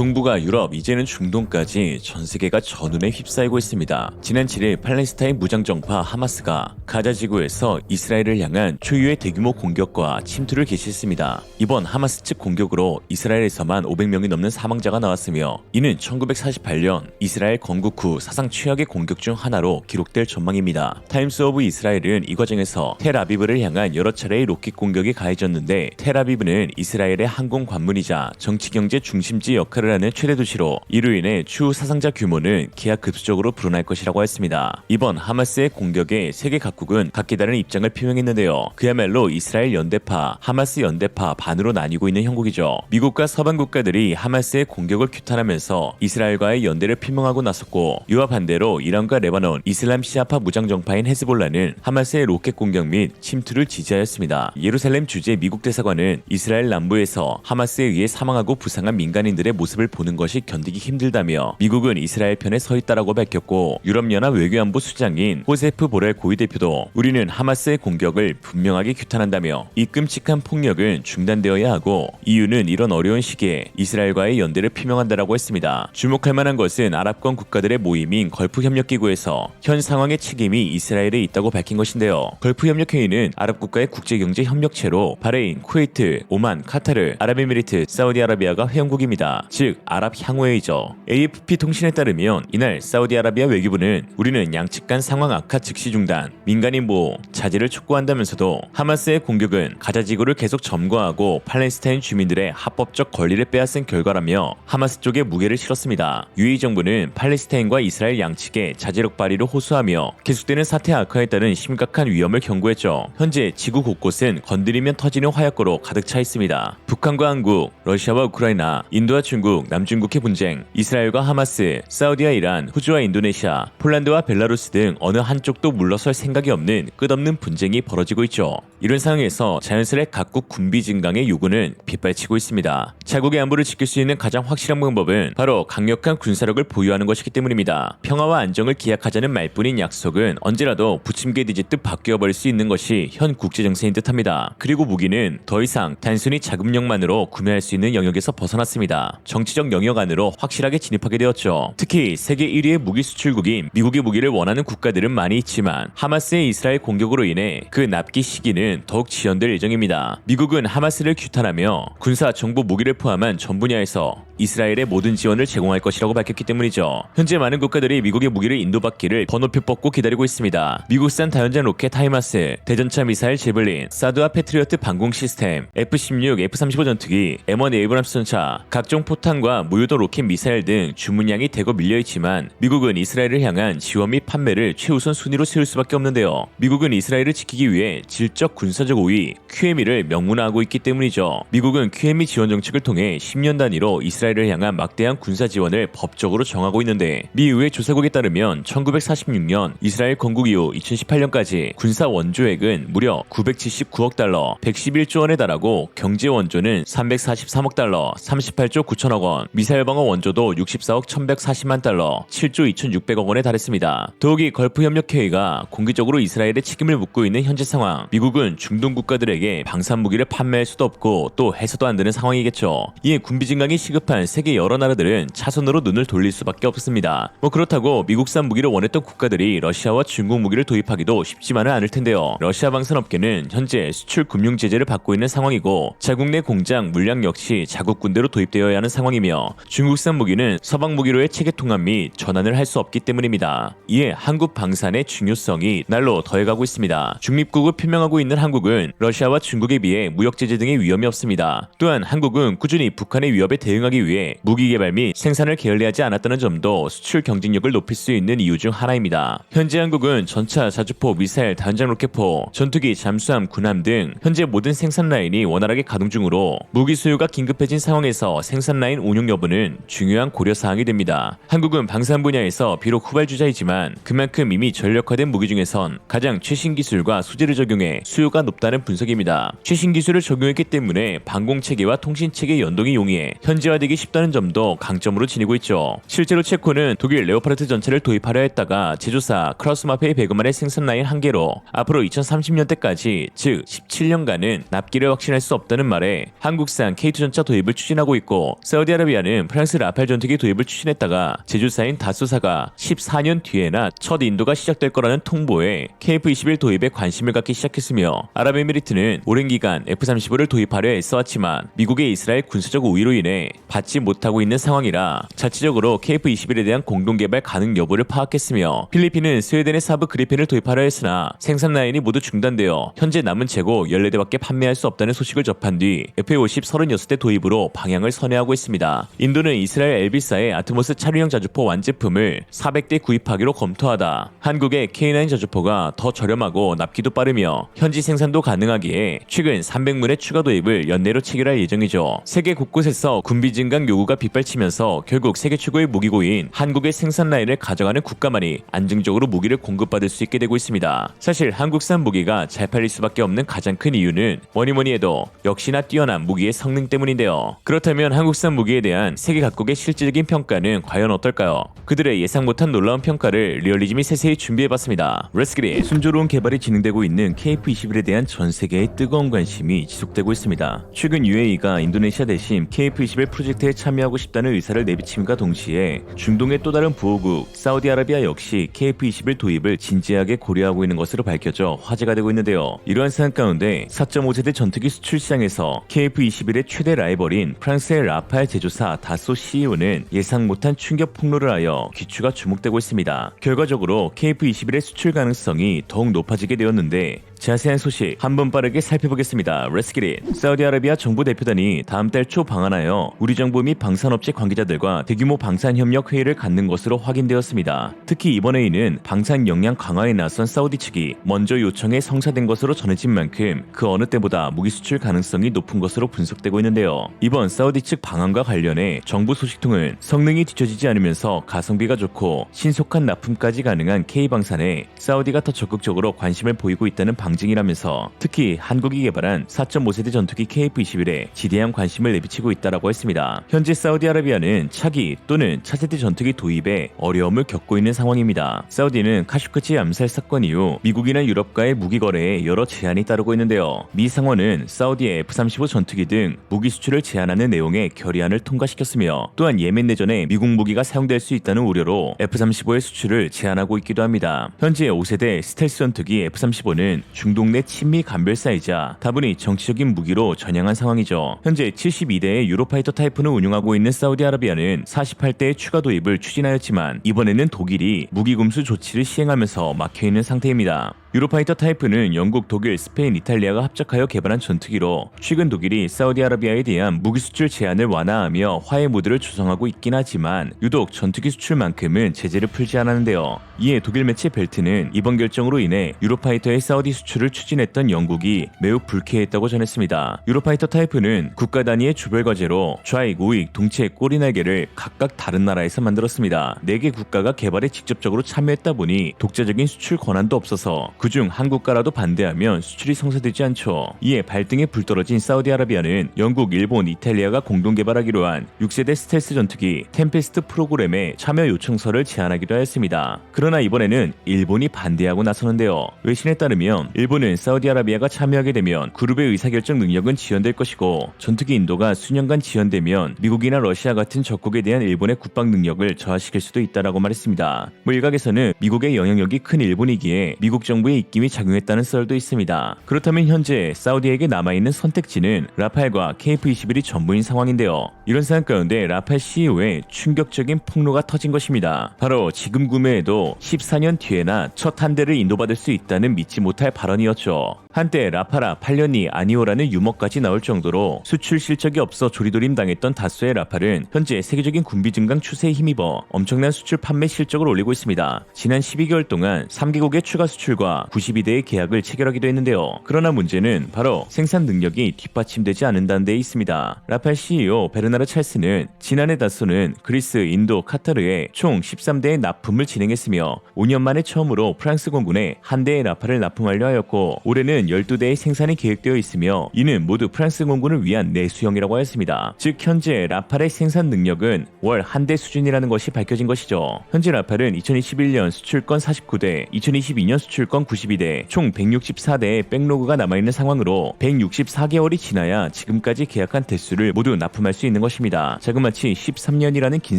동북아, 유럽, 이제는 중동까지 전 세계가 전운에 휩싸이고 있습니다. 지난 7일 팔레스타인 무장정파 하마스가 가자 지구에서 이스라엘을 향한 초유의 대규모 공격과 침투를 개시했습니다. 이번 하마스 측 공격으로 이스라엘에서만 500명이 넘는 사망자가 나왔으며 이는 1948년 이스라엘 건국 후 사상 최악의 공격 중 하나로 기록될 전망입니다. 타임스 오브 이스라엘은 이 과정에서 텔아비브를 향한 여러 차례의 로켓 공격이 가해졌는데 텔아비브는 이스라엘의 항공 관문이자 정치경제 중심지 역할을 하는 최대 도시로 이로 인해 추후 사상자 규모는 기하급수적으로 불어날 것이라고 했습니다. 이번 하마스의 공격에 세계 각국은 각기 다른 입장을 표명했는데요. 그야말로 이스라엘 연대파, 하마스 연대파 반으로 나뉘고 있는 형국이죠. 미국과 서방 국가들이 하마스의 공격을 규탄하면서 이스라엘과의 연대를 표명하고 나섰고, 이와 반대로 이란과 레바논, 이슬람 시아파 무장정파인 헤즈볼라는 하마스의 로켓 공격 및 침투를 지지하였습니다. 예루살렘 주재 미국 대사관은 이스라엘 남부에서 하마스에 의해 사망하고 부상한 민간인들의 모습을 보는 것이 견디기 힘들다며 미국은 이스라엘 편에 서 있다라고 밝혔고, 유럽연합 외교안보 수장인 호세프 보렐 고위대표도 우리는 하마스의 공격을 분명하게 규탄한다며 이 끔찍한 폭력은 중단되어야 하고 이유는 이런 어려운 시기에 이스라엘과의 연대를 표명한다라고 했습니다. 주목할 만한 것은 아랍권 국가들의 모임인 걸프협력기구에서 현 상황의 책임이 이스라엘에 있다고 밝힌 것인데요. 걸프협력회의는 아랍 국가의 국제경제협력체로 바레인, 쿠웨이트, 오만, 카타르, 아랍에미리트, 사우디아라비아가 회원국입니다. 즉 아랍 향후회의죠. AFP 통신에 따르면 이날 사우디아라비아 외교부는 우리는 양측 간 상황 악화 즉시 중단, 민간인 보호, 자제를 촉구한다면서도 하마스의 공격은 가자 지구를 계속 점거하고 팔레스타인 주민들의 합법적 권리를 빼앗은 결과라며 하마스 쪽에 무게를 실었습니다. UAE 정부는 팔레스타인과 이스라엘 양측의 자제력 발휘를 호소하며 계속되는 사태 악화에 따른 심각한 위험을 경고했죠. 현재 지구 곳곳은 건드리면 터지는 화약고로 가득 차 있습니다. 북한과 한국, 러시아와 우크라이나, 인도와 중국, 남중국해 분쟁, 이스라엘과 하마스, 사우디와 이란, 호주와 인도네시아, 폴란드와 벨라루스 등 어느 한쪽도 물러설 생각이 없는 끝없는 분쟁이 벌어지고 있죠. 이런 상황에서 자연스레 각국 군비 증강의 요구는 빗발치고 있습니다. 자국의 안보를 지킬 수 있는 가장 확실한 방법은 바로 강력한 군사력을 보유하는 것이기 때문입니다. 평화와 안정을 기약하자는 말뿐인 약속은 언제라도 부침개 뒤집듯 바뀌어버릴 수 있는 것이 현 국제정세인 듯합니다. 그리고 무기는 더 이상 단순히 자금력만으로 구매할 수 있는 영역에서 벗어났습니다. 정치적 영역 안으로 확실하게 진입하게 되었죠. 특히 세계 1위의 무기 수출국인 미국의 무기를 원하는 국가들은 많이 있지만 하마스의 이스라엘 공격으로 인해 그 납기 시기는 더욱 지연될 예정입니다. 미국은 하마스를 규탄하며 군사, 정보, 무기를 포함한 전 분야에서 이스라엘의 모든 지원을 제공할 것이라고 밝혔기 때문이죠. 현재 많은 국가들이 미국의 무기를 인도받기를 번호표 뽑고 기다리고 있습니다. 미국산 다연장 로켓 하이마스, 대전차 미사일 제블린, 사드와 패트리어트 방공 시스템, F-16, F-35 전투기, M1 에이브람스 전차, 각종 포탄과 무유도 로켓 미사일 등 주문량이 대거 밀려있지만 미국은 이스라엘을 향한 지원 및 판매를 최우선 순위로 세울 수밖에 없는데요. 미국은 이스라엘을 지키기 위해 질적 군사적 우위 QME를 명문화하고 있기 때문이죠. 미국은 QME 지원 정책을 통해 10년 단위로 이스라엘을 향한 막대한 군사 지원을 법적으로 정하고 있는데, 미 의회 조사국에 따르면 1946년 이스라엘 건국 이후 2018년까지 군사 원조액은 무려 979억 달러, 111조 원에 달하고 경제 원조는 343억 달러, 38조 9천억 원, 미사일 방어 원조도 64억 1140만 달러, 7조 2600억 원에 달했습니다. 더욱이 걸프협력회의가 공개적으로 이스라엘의 책임을 묻고 있는 현재 상황, 미국은 중동 국가들에게 방산 무기를 판매할 수도 없고 또 해서도 안 되는 상황이겠죠. 이에 군비 증강이 시급한 세계 여러 나라들은 차선으로 눈을 돌릴 수밖에 없습니다. 그렇다고 미국산 무기를 원했던 국가들이 러시아와 중국 무기를 도입하기도 쉽지만은 않을 텐데요. 러시아 방산업계는 현재 수출 금융 제재를 받고 있는 상황이고 자국 내 공장 물량 역시 자국 군대로 도입되어야 하는 상황이며 중국산 무기는 서방 무기로의 체계 통합 및 전환을 할 수 없기 때문입니다. 이에 한국 방산의 중요성이 날로 더해가고 있습니다. 중립국을 표명하고 있는 한국은 러시아와 중국에 비해 무역 제재 등의 위험이 없습니다. 또한 한국은 꾸준히 북한의 위협에 대응하기 위해 무기 개발 및 생산을 게을리하지 않았다는 점도 수출 경쟁력을 높일 수 있는 이유 중 하나입니다. 현재 한국은 전차, 자주포, 미사일, 단장 로켓포, 전투기, 잠수함, 군함 등 현재 모든 생산 라인이 원활하게 가동 중으로 무기 수요가 긴급해진 상황에서 생산 라인 운용 여부는 중요한 고려 사항이 됩니다. 한국은 방산 분야에서 비록 후발주자이지만 그만큼 이미 전력화된 무기 중에선 가장 최신 기술과 소재를 적용해 수요가 높다는 분석입니다. 최신 기술을 적용했기 때문에 방공 체계와 통신 체계 연동이 용이해 현지화되기 처리하기 쉽다는 점도 강점으로 지니고 있죠. 실제로 체코는 독일 레오파르트 전차를 도입하려 했다가 제조사 크라우스마페의 배그만의 생산 라인 한계로 앞으로 2030년대까지 즉 17년간은 납기를 확신할 수 없다는 말에 한국산 K2 전차 도입을 추진하고 있고, 사우디아라비아는 프랑스 라팔 전투기 도입을 추진했다가 제조사인 다소사가 14년 뒤에나 첫 인도가 시작될 거라는 통보에 KF-21 도입에 관심을 갖기 시작했으며, 아랍에미리트는 오랜 기간 F-35를 도입하려 애써왔지만 미국의 이스라엘 군사적 우위로 인해 받지 못하고 있는 상황이라 자체적으로 KF-21에 대한 공동개발 가능 여부를 파악했으며, 필리핀은 스웨덴의 사브 그리펜을 도입하려 했으나 생산 라인이 모두 중단되어 현재 남은 재고 14대밖에 판매할 수 없다는 소식을 접한 뒤 F-50 36대 도입으로 방향을 선회하고 있습니다. 인도는 이스라엘 엘비사의 아트모스 차류형 자주포 완제품을 400대 구입하기로 검토하다 한국의 K9 자주포가 더 저렴하고 납기도 빠르며 현지 생산도 가능하기에 최근 300문의 추가 도입을 연내로 체결할 예정이죠. 세계 곳곳에서 군비 증강 요구가 빗발치면서 결국 세계 최고의 무기고인 한국의 생산 라인을 가져가는 국가만이 안정적으로 무기를 공급받을 수 있게 되고 있습니다. 사실 한국산 무기가 잘 팔릴 수밖에 없는 가장 큰 이유는 뭐니뭐니 해도 역시나 뛰어난 무기의 성능 때문인데요. 그렇다면 한국산 무기에 대한 세계 각국의 실질적인 평가는 과연 어떨까요? 그들의 예상 못한 놀라운 평가를 리얼리즘이 세세히 준비해봤습니다. Let's get it! 순조로운 개발이 진행되고 있는 KF-21에 대한 전 세계의 뜨거운 관심이 지속되고 있습니다. 최근 UAE가 인도네시아 대신 KF-21 프로젝트에 참여하고 싶다는 의사를 내비침과 동시에 중동의 또 다른 부호국 사우디아라비아 역시 KF-21 도입을 진지하게 고려하고 있는 것으로 밝혀져 화제가 되고 있는데요. 이러한 사안 가운데 4.5세대 전투기 수출 시장에서 KF-21의 최대 라이벌인 프랑스의 라팔 제조사 다소 CEO는 예상 못한 충격 폭로를 하여 귀추가 주목되고 있습니다. 결과적으로 KF-21의 수출 가능성이 더욱 높아지게 되었는데, 자세한 소식 한번 빠르게 살펴보겠습니다. Let's get it! 사우디아라비아 정부 대표단이 다음 달 초 방한하여 우리 정부 및 방산업체 관계자들과 대규모 방산협력 회의를 갖는 것으로 확인되었습니다. 특히 이번 회의는 방산 역량 강화에 나선 사우디 측이 먼저 요청해 성사된 것으로 전해진 만큼 그 어느 때보다 무기 수출 가능성이 높은 것으로 분석되고 있는데요. 이번 사우디 측 방한과 관련해 정부 소식통은 성능이 뒤처지지 않으면서 가성비가 좋고 신속한 납품까지 가능한 K방산에 사우디가 더 적극적으로 관심을 보이고 있다는 방증이라면서, 특히 한국이 개발한 4.5세대 전투기 KF-21에 지대한 관심을 내비치고 있다고 했습니다. 현재 사우디아라비아는 차기 또는 차세대 전투기 도입에 어려움을 겪고 있는 상황입니다. 사우디는 카슈크지 암살 사건 이후 미국이나 유럽과의 무기 거래에 여러 제한이 따르고 있는데요. 미 상원은 사우디의 F-35 전투기 등 무기 수출을 제한하는 내용의 결의안을 통과시켰으며, 또한 예멘 내전에 미국 무기가 사용될 수 있다는 우려로 F-35의 수출을 제한하고 있기도 합니다. 현재 5세대 스텔스 전투기 F-35는 중동 내 친미 간별사이자 다분히 정치적인 무기로 전향한 상황이죠. 현재 72대의 유로파이터 타이프를 운용하고 있는 사우디아라비아는 48대의 추가 도입을 추진하였지만, 이번에는 독일이 무기 금수 조치를 시행하면서 막혀있는 상태입니다. 유로파이터 타이프는 영국, 독일, 스페인, 이탈리아가 합작하여 개발한 전투기로 최근 독일이 사우디아라비아에 대한 무기 수출 제한을 완화하며 화해 무드를 조성하고 있긴 하지만 유독 전투기 수출만큼은 제재를 풀지 않았는데요. 이에 독일 매체 벨트는 이번 결정으로 인해 유로파이터의 사우디 수출을 추진했던 영국이 매우 불쾌했다고 전했습니다. 유로파이터 타이프는 국가 단위의 주별 과제로 좌익, 우익, 동체, 꼬리 날개를 각각 다른 나라에서 만들었습니다. 4개 국가가 개발에 직접적으로 참여했다 보니 독자적인 수출 권한도 없어서 그중 한국가라도 반대하면 수출이 성사되지 않죠. 이에 발등에 불 떨어진 사우디아라비아는 영국, 일본, 이탈리아가 공동 개발하기로 한 6세대 스텔스 전투기 템페스트 프로그램에 참여 요청서를 제안하기도 하였습니다. 그러나 이번에는 일본이 반대하고 나서는데요. 외신에 따르면 일본은 사우디아라비아가 참여하게 되면 그룹의 의사결정 능력은 지연될 것이고, 전투기 인도가 수년간 지연되면 미국이나 러시아 같은 적국에 대한 일본의 국방 능력을 저하시킬 수도 있다라고 말했습니다. 일각에서는 미국의 영향력이 큰 일본이기에 미국 정부의 입김이 작용했다는 썰도 있습니다. 그렇다면 현재 사우디에게 남아있는 선택지는 라팔과 KF-21이 전부인 상황인데요. 이런 상황 가운데 라팔 CEO의 충격적인 폭로가 터진 것입니다. 바로 지금 구매해도 14년 뒤에나 첫 한 대를 인도받을 수 있다는 믿지 못할 발언이었죠. 한때 라파라 8년이 아니오라는 유머까지 나올 정도로 수출 실적이 없어 조리돌림 당했던 다소의 라팔은 현재 세계적인 군비 증강 추세에 힘입어 엄청난 수출 판매 실적을 올리고 있습니다. 지난 12개월 동안 3개국의 추가 수출과 92대의 계약을 체결하기도 했는데요. 그러나 문제는 바로 생산 능력이 뒷받침되지 않는다는 데 있습니다. 라팔 CEO 베르나르 카타르 찰스는 지난해 다소는 그리스, 인도, 카타르에 총 13대의 납품을 진행했으며 5년 만에 처음으로 프랑스 공군에 한 대의 라팔을 납품하려 하였고 올해는 12대의 생산이 계획되어 있으며 이는 모두 프랑스 공군을 위한 내수형이라고 하였습니다. 즉 현재 라팔의 생산 능력은 월 한 대 수준이라는 것이 밝혀진 것이죠. 현재 라팔은 2021년 수출권 49대, 2022년 수출권 92대, 총 164대의 백로그가 남아있는 상황으로 164개월이 지나야 지금까지 계약한 대수를 모두 납품할 수 있는 것입니다. 자그마치 13년이라는 긴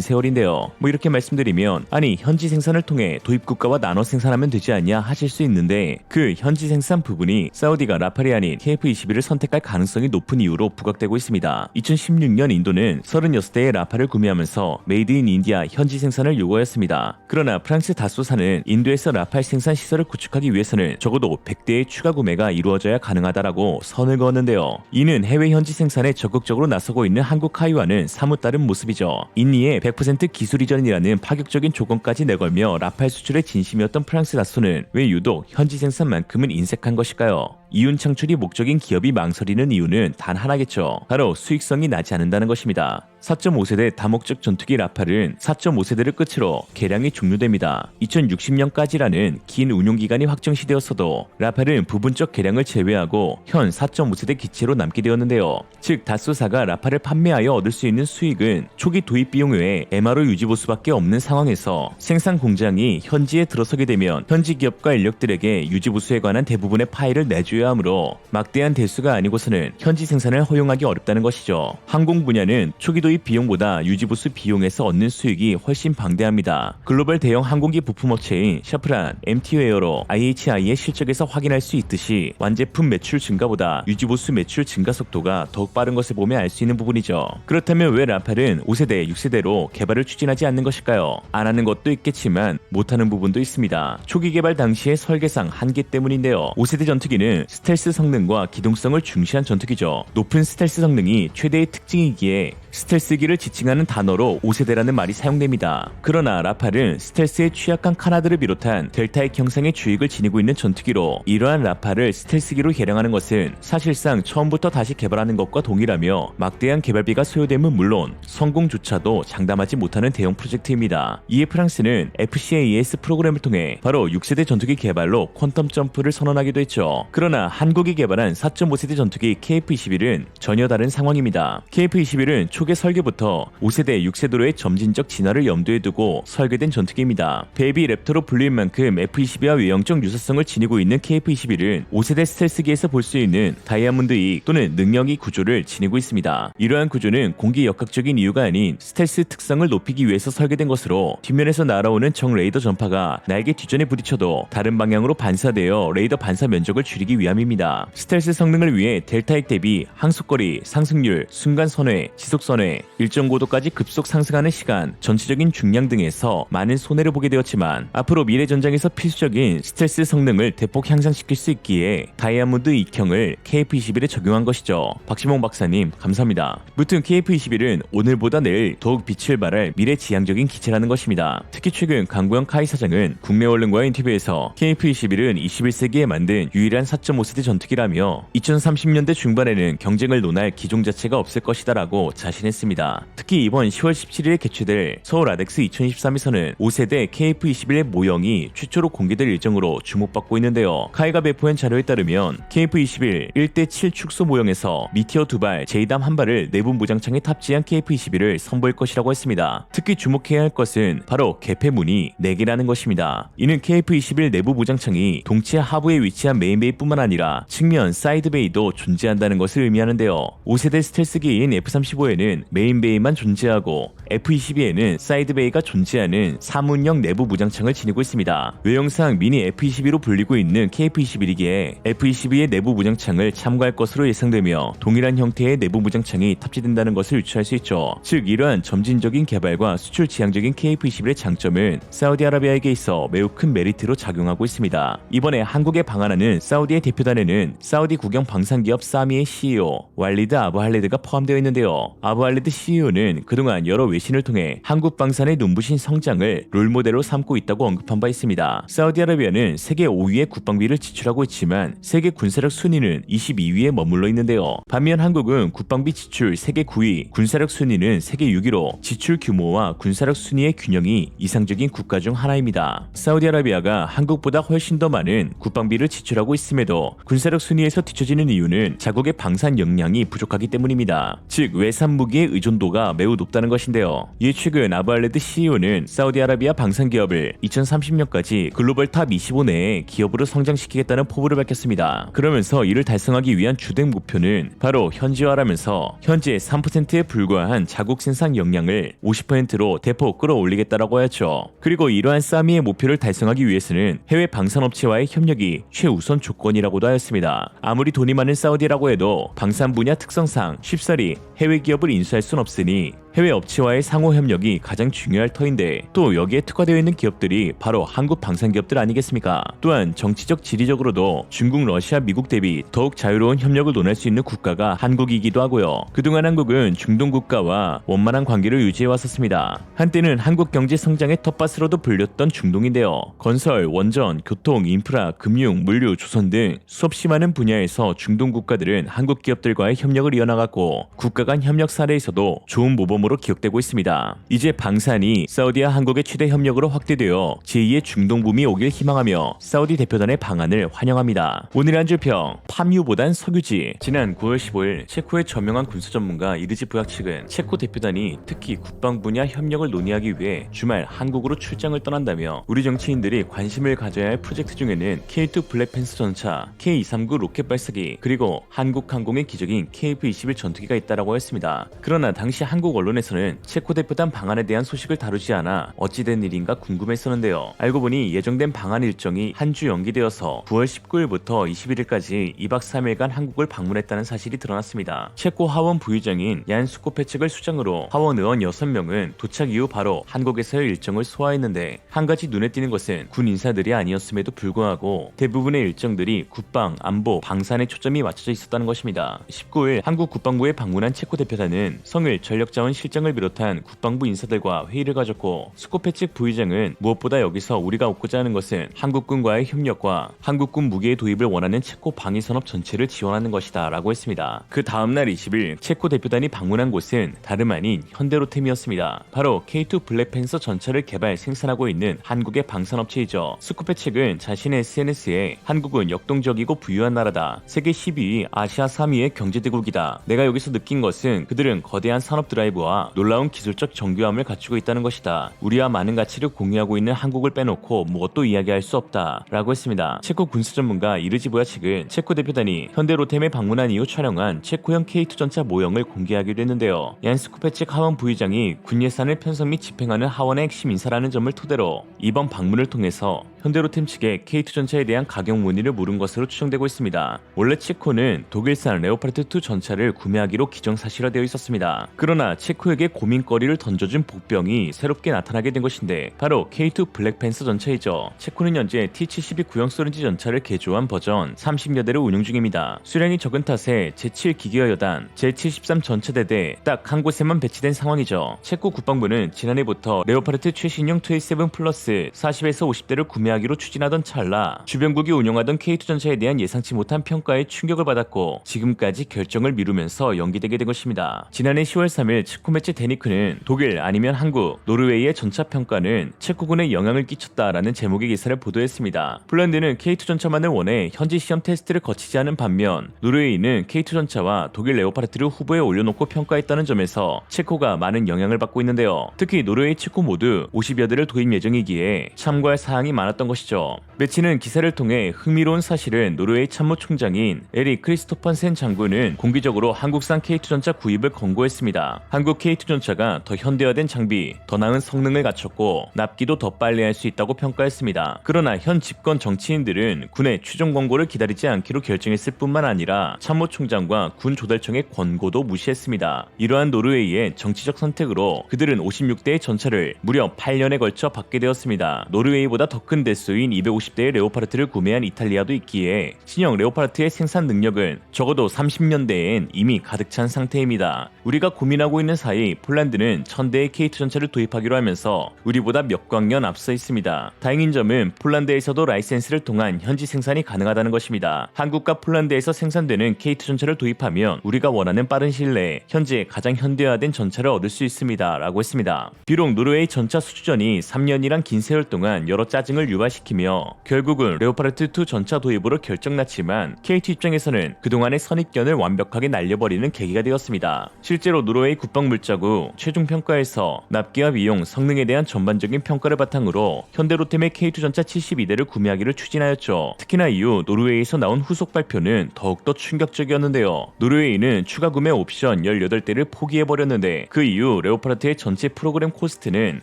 세월인데요. 이렇게 말씀드리면 아니 현지 생산을 통해 도입국가와 나눠 생산하면 되지 않냐 하실 수 있는데 그 현지 생산 부분이 사우디가 라팔이 아닌 KF-21을 선택할 가능성이 높은 이유로 부각되고 있습니다. 2016년 인도는 36대의 라팔을 구매하면서 메이드 인 인디아 현지 생산을 요구하였습니다. 그러나 프랑스 다소사는 인도에서 라팔 생산 시설을 구축하기 위해서는 적어도 100대의 추가 구매가 이루어져야 가능하다라고 선을 그었는데요. 이는 해외 현지 생산에 적극적으로 나서고 있는 한국 카이와는 사뭇 다른 모습이죠. 인니에 100% 기술 이전이라는 파격적인 조건까지 내걸며 라팔 수출에 진심이었던 프랑스 다소는 왜 유독 현지 생산만큼은 인색한 것일까요? 이윤 창출이 목적인 기업이 망설이는 이유는 단 하나겠죠. 바로 수익성이 나지 않는다는 것입니다. 4.5세대 다목적 전투기 라팔은 4.5세대를 끝으로 개량이 종료됩니다. 2060년까지라는 긴 운용기간이 확정시되었어도 라팔은 부분적 개량을 제외하고 현 4.5세대 기체로 남게 되었는데요. 즉 다소사가 라팔을 판매하여 얻을 수 있는 수익은 초기 도입 비용 외에 MRO 유지보수밖에 없는 상황에서 생산 공장이 현지에 들어서게 되면 현지 기업과 인력들에게 유지보수에 관한 대부분의 파일을 내줘야 하므로 막대한 대수가 아니고서는 현지 생산을 허용하기 어렵다는 것이죠. 항공 분야는 초기 도입 비용보다 유지보수 비용에서 얻는 수익이 훨씬 방대합니다. 글로벌 대형 항공기 부품업체인 샤프란, MT웨어로 IHI의 실적에서 확인할 수 있듯이 완제품 매출 증가보다 유지보수 매출 증가 속도가 더욱 빠른 것을 보면 알 수 있는 부분이죠. 그렇다면 왜 라팔은 5세대, 6세대로 개발을 추진하지 않는 것일까요? 안 하는 것도 있겠지만 못하는 부분도 있습니다. 초기 개발 당시의 설계상 한계 때문인데요. 5세대 전투기는 스텔스 성능과 기동성을 중시한 전투기죠. 높은 스텔스 성능이 최대의 특징이기에 스텔스기를 지칭하는 단어로 5세대라는 말이 사용됩니다. 그러나 라팔은 스텔스에 취약한 카나드를 비롯한 델타핵 형상의 주익을 지니고 있는 전투기로 이러한 라팔을 스텔스기로 개량하는 것은 사실상 처음부터 다시 개발하는 것과 동일하며 막대한 개발비가 소요됨은 물론 성공조차도 장담하지 못하는 대형 프로젝트입니다. 이에 프랑스는 FCAS 프로그램을 통해 바로 6세대 전투기 개발로 퀀텀 점프를 선언하기도 했죠. 그러나 한국이 개발한 4.5세대 전투기 KF-21은 전혀 다른 상황입니다. KF-21은 초기 설계부터 5세대, 6세대로의 점진적 진화를 염두에 두고 설계된 전투기입니다. 베이비 랩터로 불릴 만큼 F-22와 외형적 유사성을 지니고 있는 KF-21은 5세대 스텔스기에서 볼 수 있는 다이아몬드 이익 또는 능력 이익 구조를 지니고 있습니다. 이러한 구조는 공기 역학적인 이유가 아닌 스텔스 특성을 높이기 위해서 설계된 것으로 뒷면에서 날아오는 적 레이더 전파가 날개 뒷전에 부딪혀도 다른 방향으로 반사되어 레이더 반사 면적을 줄이기 위함입니다. 스텔스 성능을 위해 델타핵 대비 항속거리, 상승률, 순간 선회, 지속 선회, 일정 고도까지 급속 상승하는 시간, 전체적인 중량 등에서 많은 손해를 보게 되었지만 앞으로 미래 전장에서 필수적인 스텔스 성능을 대폭 향상시킬 수 있기에 다이아몬드 익형을 KF-21에 적용한 것이죠. 박시몽 박사님 감사합니다. 무튼 KF-21은 오늘보다 내일 더욱 빛을 발할 미래지향적인 기체라는 것입니다. 특히 최근 강구영 카이 사장은 국내 언론과의 인터뷰에서 KF-21은 21세기에 만든 유일한 4.5세대 전투기라며 2030년대 중반에는 경쟁을 논할 기종 자체가 없을 것이다라고 자신했습니다. 특히 이번 10월 17일에 개최될 서울 아덱스 2023에서는 5세대 KF-21의 모형이 최초로 공개될 일정으로 주목받고 있는데요. 카이가 배포한 자료에 따르면 KF-21 1대7 축소 모형에서 미티어 2발, 제이담 1발을 내부 무장창에 탑재한 KF-21을 선보일 것이라고 했습니다. 특히 주목해야 할 것은 바로 개폐문이 4개라는 것입니다. 이는 KF-21 내부 무장창이 동체 하부에 위치한 메인베이뿐만 아니라 측면 사이드베이도 존재한다는 것을 의미하는데요. 5세대 스텔스기인 F-35에는 메인베이만 존재하고 F-22에는 사이드베이가 존재하는 사문형 내부 무장창을 지니고 있습니다. 외형상 미니 F-22로 불리고 있는 KF-21이기에 F-22의 내부 무장창을 참고할 것으로 예상되며 동일한 형태의 내부 무장창이 탑재된다는 것을 유추할 수 있죠. 즉 이러한 점진적인 개발과 수출 지향적인 KF-21의 장점은 사우디아라비아에게 있어 매우 큰 메리트로 작용하고 있습니다. 이번에 한국에 방한하는 사우디의 대표단에는 사우디 국영 방산기업 사미의 CEO 왈리드 아부 할레드가 포함되어 있는데요. 아부 나브알레드 CEO는 그동안 여러 외신을 통해 한국 방산의 눈부신 성장을 롤모델로 삼고 있다고 언급한 바 있습니다. 사우디아라비아는 세계 5위의 국방비를 지출하고 있지만 세계 군사력 순위는 22위에 머물러 있는데요. 반면 한국은 국방비 지출 세계 9위, 군사력 순위는 세계 6위로 지출 규모와 군사력 순위의 균형이 이상적인 국가 중 하나입니다. 사우디아라비아가 한국보다 훨씬 더 많은 국방비를 지출하고 있음에도 군사력 순위에서 뒤처지는 이유는 자국의 방산 역량이 부족하기 때문입니다. 즉 외산 무기의 의존도가 매우 높다는 것인데요. 이에 최근 아브알레드 CEO는 사우디아라비아 방산 기업을 2030년까지 글로벌 탑 25 내에 기업으로 성장시키겠다는 포부를 밝혔습니다. 그러면서 이를 달성하기 위한 주된 목표는 바로 현지화라면서 현재 3%에 불과한 자국 생산 역량을 50%로 대폭 끌어올리겠다라고 하였죠. 그리고 이러한 사미의 목표를 달성하기 위해서는 해외 방산업체와의 협력이 최우선 조건이라고도 하였습니다. 아무리 돈이 많은 사우디라고 해도 방산 분야 특성상 쉽사리 해외 기업을 인수할 순 없으니 해외 업체와의 상호 협력이 가장 중요할 터인데 또 여기에 특화되어 있는 기업들이 바로 한국 방산 기업들 아니겠습니까? 또한 정치적 지리적으로도 중국, 러시아, 미국 대비 더욱 자유로운 협력을 논할 수 있는 국가가 한국이기도 하고요. 그동안 한국은 중동 국가와 원만한 관계를 유지해 왔었습니다. 한때는 한국 경제 성장의 텃밭으로도 불렸던 중동인데요. 건설, 원전, 교통, 인프라, 금융, 물류, 조선 등 수없이 많은 분야에서 중동 국가들은 한국 기업들과의 협력을 이어나갔고 국가 간 협력 사례에서도 좋은 모범으로 기억되고 있습니다. 이제 방산이 사우디와 한국의 최대 협력으로 확대되어 제2의 중동붐이 오길 희망하며 사우디 대표단의 방안을 환영합니다. 오늘의 한 줄평, 팜유보단 석유지. 지난 9월 15일 체코의 저명한 군사 전문가 이르지 부약 측은 체코 대표단이 특히 국방 분야 협력을 논의하기 위해 주말 한국으로 출장을 떠난다며 우리 정치인들이 관심을 가져야 할 프로젝트 중에는 K2 블랙팬서 전차, K239 로켓 발사기, 그리고 한국 항공의 기적인 KF-21 전투기가 있다라고 했습니다. 그러나 당시 한국 언론에서는 체코 대표단 방안에 대한 소식을 다루지 않아 어찌된 일인가 궁금했었는데요. 알고 보니 예정된 방한 일정이 한 주 연기되어서 9월 19일부터 21일까지 2박 3일간 한국을 방문했다는 사실이 드러났습니다. 체코 하원 부의장인 얀 수코페측을 수장으로 하원 의원 6명은 도착 이후 바로 한국에서의 일정을 소화했는데 한 가지 눈에 띄는 것은 군 인사들이 아니었음에도 불구하고 대부분의 일정들이 국방, 안보, 방산에 초점이 맞춰져 있었다는 것입니다. 19일 한국 국방부에 방문한 체코 대표단은 성일 전력자원 실장을 비롯한 국방부 인사들과 회의를 가졌고 수코페측 부의장은 무엇보다 여기서 우리가 얻고자 하는 것은 한국군과의 협력과 한국군 무기의 도입을 원하는 체코 방위산업 전체를 지원하는 것이다 라고 했습니다. 그 다음날 20일 체코 대표단이 방문한 곳은 다름 아닌 현대로템이었습니다. 바로 K2 블랙팬서 전차를 개발 생산하고 있는 한국의 방산업체이죠. 수코페측은 자신의 SNS에 한국은 역동적이고 부유한 나라다. 세계 12위, 아시아 3위의 경제대국이다. 내가 여기서 느낀 것은 그들은 거대한 산업 드라이브와 놀라운 기술적 정교함을 갖추고 있다는 것이다. 우리와 많은 가치를 공유하고 있는 한국을 빼놓고 무엇도 이야기할 수 없다 라고 했습니다. 체코 군사 전문가 이르지 부야 측은 체코 대표단이 현대로템에 방문한 이후 촬영한 체코형 K2 전차 모형을 공개하기로 했는데요. 얀 스코페측 하원 부의장이 군 예산을 편성 및 집행하는 하원의 핵심 인사라는 점을 토대로 이번 방문을 통해서 현대로템 측에 K2 전차에 대한 가격 문의를 물은 것으로 추정되고 있습니다. 원래 체코는 독일산 레오파르트2 전차를 구매하기로 기정사실화되어 있었습니다. 그러나 체코에게 고민거리를 던져준 복병이 새롭게 나타나게 된 것인데 바로 K2 블랙팬서 전차이죠. 체코는 현재 T-72 구형 소렌지 전차를 개조한 버전 30여 대를 운용 중입니다. 수량이 적은 탓에 제7 기계화 여단, 제73 전차대대 딱 한 곳에만 배치된 상황이죠. 체코 국방부는 지난해부터 레오파르트 최신형 27 플러스 40에서 50대를 구매하기로 추진하던 찰나 주변국이 운용하던 K2 전차에 대한 예상치 못한 평가에 충격을 받았고 지금까지 결정을 미루면서 연기되게 된 것입니다. 지난해 10월 3일 체코 매체 데니크는 독일 아니면 한국, 노르웨이의 전차 평가는 체코군에 영향을 끼쳤다라는 제목의 기사를 보도했습니다. 폴란드는 K2 전차만을 원해 현지 시험 테스트를 거치지 않은 반면 노르웨이는 K2 전차와 독일 레오파르트를 후보에 올려놓고 평가했다는 점에서 체코가 많은 영향을 받고 있는데요. 특히 노르웨이, 체코 모두 50여 대를 도입 예정이기에 참고할 사항이 많았던 것이죠. 매치는 기사를 통해 흥미로운 사실은 노르웨이 참모총장인 에릭 크리스토펀센 장군은 공개적으로 한국산 K2 전차 구입을 권고했습니다. 한국 K2 전차가 더 현대화된 장비, 더 나은 성능을 갖췄고 납기도 더 빨리 할 수 있다고 평가했습니다. 그러나 현 집권 정치인들은 군의 최종 권고를 기다리지 않기로 결정했을 뿐만 아니라 참모총장과 군 조달청의 권고도 무시했습니다. 이러한 노르웨이의 정치적 선택으로 그들은 56대의 전차를 무려 8년에 걸쳐 받게 되었습니다. 노르웨이보다 더 큰 대수인 250대의 레오파르트를 구매한 이탈리아도 있기에 신형 레오파르트의 생산 능력은 적어도 30년대엔 이미 가득 찬 상태입니다. 우리가 고민하고 있는 사이 폴란드는 1000대의 K2 전차를 도입하기로 하면서 우리보다 몇 광년 앞서 있습니다. 다행인 점은 폴란드에서도 라이센스를 통한 현지 생산이 가능하다는 것입니다. 한국과 폴란드에서 생산되는 K2 전차를 도입하면 우리가 원하는 빠른 시일 내에 현재 가장 현대화된 전차를 얻을 수 있습니다. 라고 했습니다. 비록 노르웨이 전차 수주전이 3년이란 긴 세월 동안 여러 짜증을 유발시키며 결국은 레오파르트2 전차 도입으로 결정났지만 K2 입장에서는 그동안의 선입견을 완벽하게 날려버리는 계기가 되었습니다. 실제로 노르웨이 국방물자국 최종평가에서 납기와 비용, 성능에 대한 전반적인 평가를 바탕으로 현대로템의 K2 전차 72대를 구매하기를 추진하였죠. 특히나 이후 노르웨이에서 나온 후속 발표는 더욱더 충격적이었는데요. 노르웨이는 추가 구매 옵션 18대를 포기해버렸는데 그 이후 레오파르트의 전체 프로그램 코스트는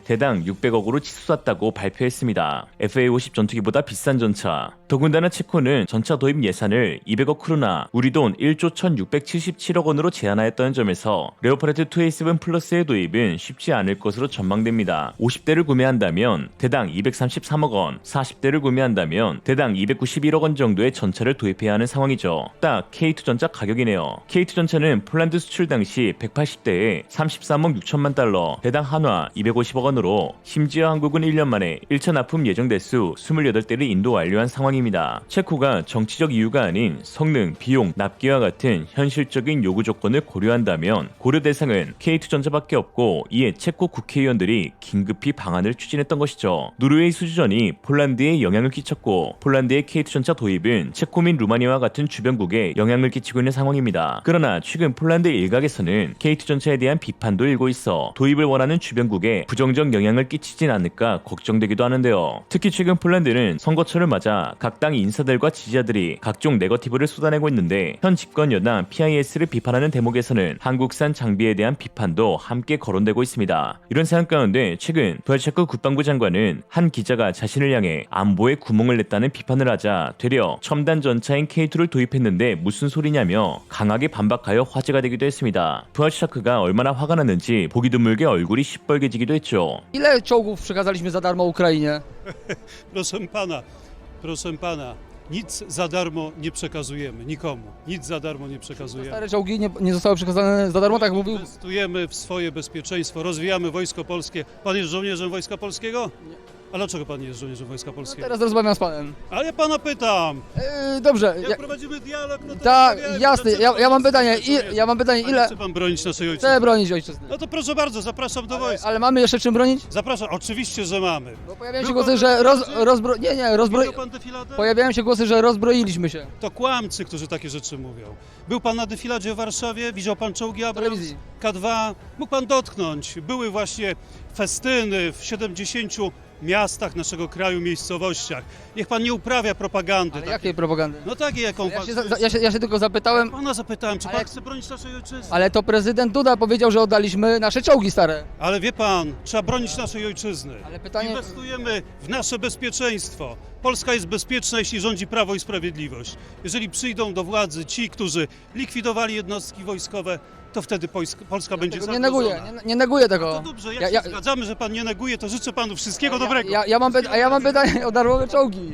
대당 600억으로 치솟았다고 발표했습니다. FA50 전투기보다 비싼 전차. 더군다나 체코는 전차 도입 예산을 200억 크루나 우리 돈 1조 1677억 원으로 제한하였다는 점에서 레오파르트 2A7 플러스의 도입은 쉽지 않을 것으로 전망됩니다. 50대를 구매한다면 대당 233억 원, 40대를 구매한다면 대당 291억 원 정도의 전차를 도입해야 하는 상황이죠. 딱 K2 전차 가격이네요. K2 전차는 폴란드 수출 당시 180대에 33억 6천만 달러, 대당 한화 250억 원으로 심지어 한국은 1년 만에 1차 납품 예정 대수 28대를 인도 완료한 상황입니다. 체코가 정치적 이유가 아닌 성능, 비용, 납기와 같은 현실적인 요구 조건을 고려한다면 고려 대상은 K2 전차밖에 없고 이에 체코 국회의원들이 긴급히 방안을 추진했던 것이죠. 노르웨이 수주전이 폴란드에 영향을 끼쳤고 폴란드의 K2 전차 도입은 체코 및 루마니아와 같은 주변국에 영향을 끼치고 있는 상황입니다. 그러나 최근 폴란드 일각에서는 K2 전차에 대한 비판도 일고 있어 도입을 원하는 주변국에 부정적 영향을 끼치진 않을까 걱정되기도 하는데요. 특히 최근 폴란드는 선거철을 맞아 각 당 인사들과 지지자들이 각종 네거티브를 쏟아내고 있는데 현 집권 여당 PIS를 비판하는 대목에서는 한국산 장비에 대한 비판도 함께 거론되고 있습니다. 이런 상황 가운데 최근 부하체크 국방부 장관은 한 기자가 자신을 향해 안보에 구멍을 냈다는 비판을 하자 되려 첨단 전차인 K2를 도입했는데 무슨 소리냐며 강하게 반박하여 화제가 되기도 했습니다. 부하체크가 얼마나 화가 났는지 보기 드물게 얼굴이 시뻘개지기도 했죠. Ile czołgów przekazaliśmy za darmo Ukrainie? Proszę pana, nic za darmo nie przekazujemy nikomu. Nic za darmo nie przekazujemy. Stare czołgi nie zostały przekazane za darmo, tak mówił? Inwestujemy w swoje bezpieczeństwo, rozwijamy Wojsko Polskie. Pan jest żołnierzem Wojska Polskiego? Nie. A dlaczego pan nie jest żołnierzem Wojska Polskiego? Teraz rozmawiam z panem. Ale ja pana pytam. Dobrze. Jak prowadzimy dialog, no to Tak, rozmawiajmy. jasne. Dlaczego Ja mam pan pytanie. jest Ja mam pytanie, Ale ile chce pan bronić naszej ojczyzny? chcę bronić ojczyzny? No to proszę bardzo, zapraszam do wojska. Ale mamy jeszcze czym bronić? Zapraszam, oczywiście, że mamy. Bo pojawiają się Był głosy, pan że defiladzie? Widział pan defiladę? Pojawiają się głosy, że rozbroiliśmy się To kłamcy, którzy takie rzeczy mówią. Był pan na defiladzie w Warszawie, widział pan czołgi w Abrams, telewizji. K2, mógł pan dotknąć. Były właśnie festyny w 70 miastach naszego kraju, miejscowościach. Niech pan nie uprawia propagandy. Ale takiej. jakiej propagandy? No takiej, jaką pan... Ja się tylko zapytałem, Pana zapytałem, czy pan Ale- chce bronić naszej ojczyzny? ale to prezydent Duda powiedział, że oddaliśmy nasze czołgi stare. Ale wie pan, trzeba bronić naszej ojczyzny. Ale pytanie- Inwestujemy w nasze bezpieczeństwo. Polska jest bezpieczna, jeśli rządzi Prawo i Sprawiedliwość. Jeżeli przyjdą do władzy ci, którzy likwidowali jednostki wojskowe, to wtedy Polska będzie Tego nie zagrożona. neguję, nie neguję tego. To dobrze, jak się zgadzamy, że pan nie neguje, to życzę panu wszystkiego dobrego. Ja mam pytanie o darmowe czołgi.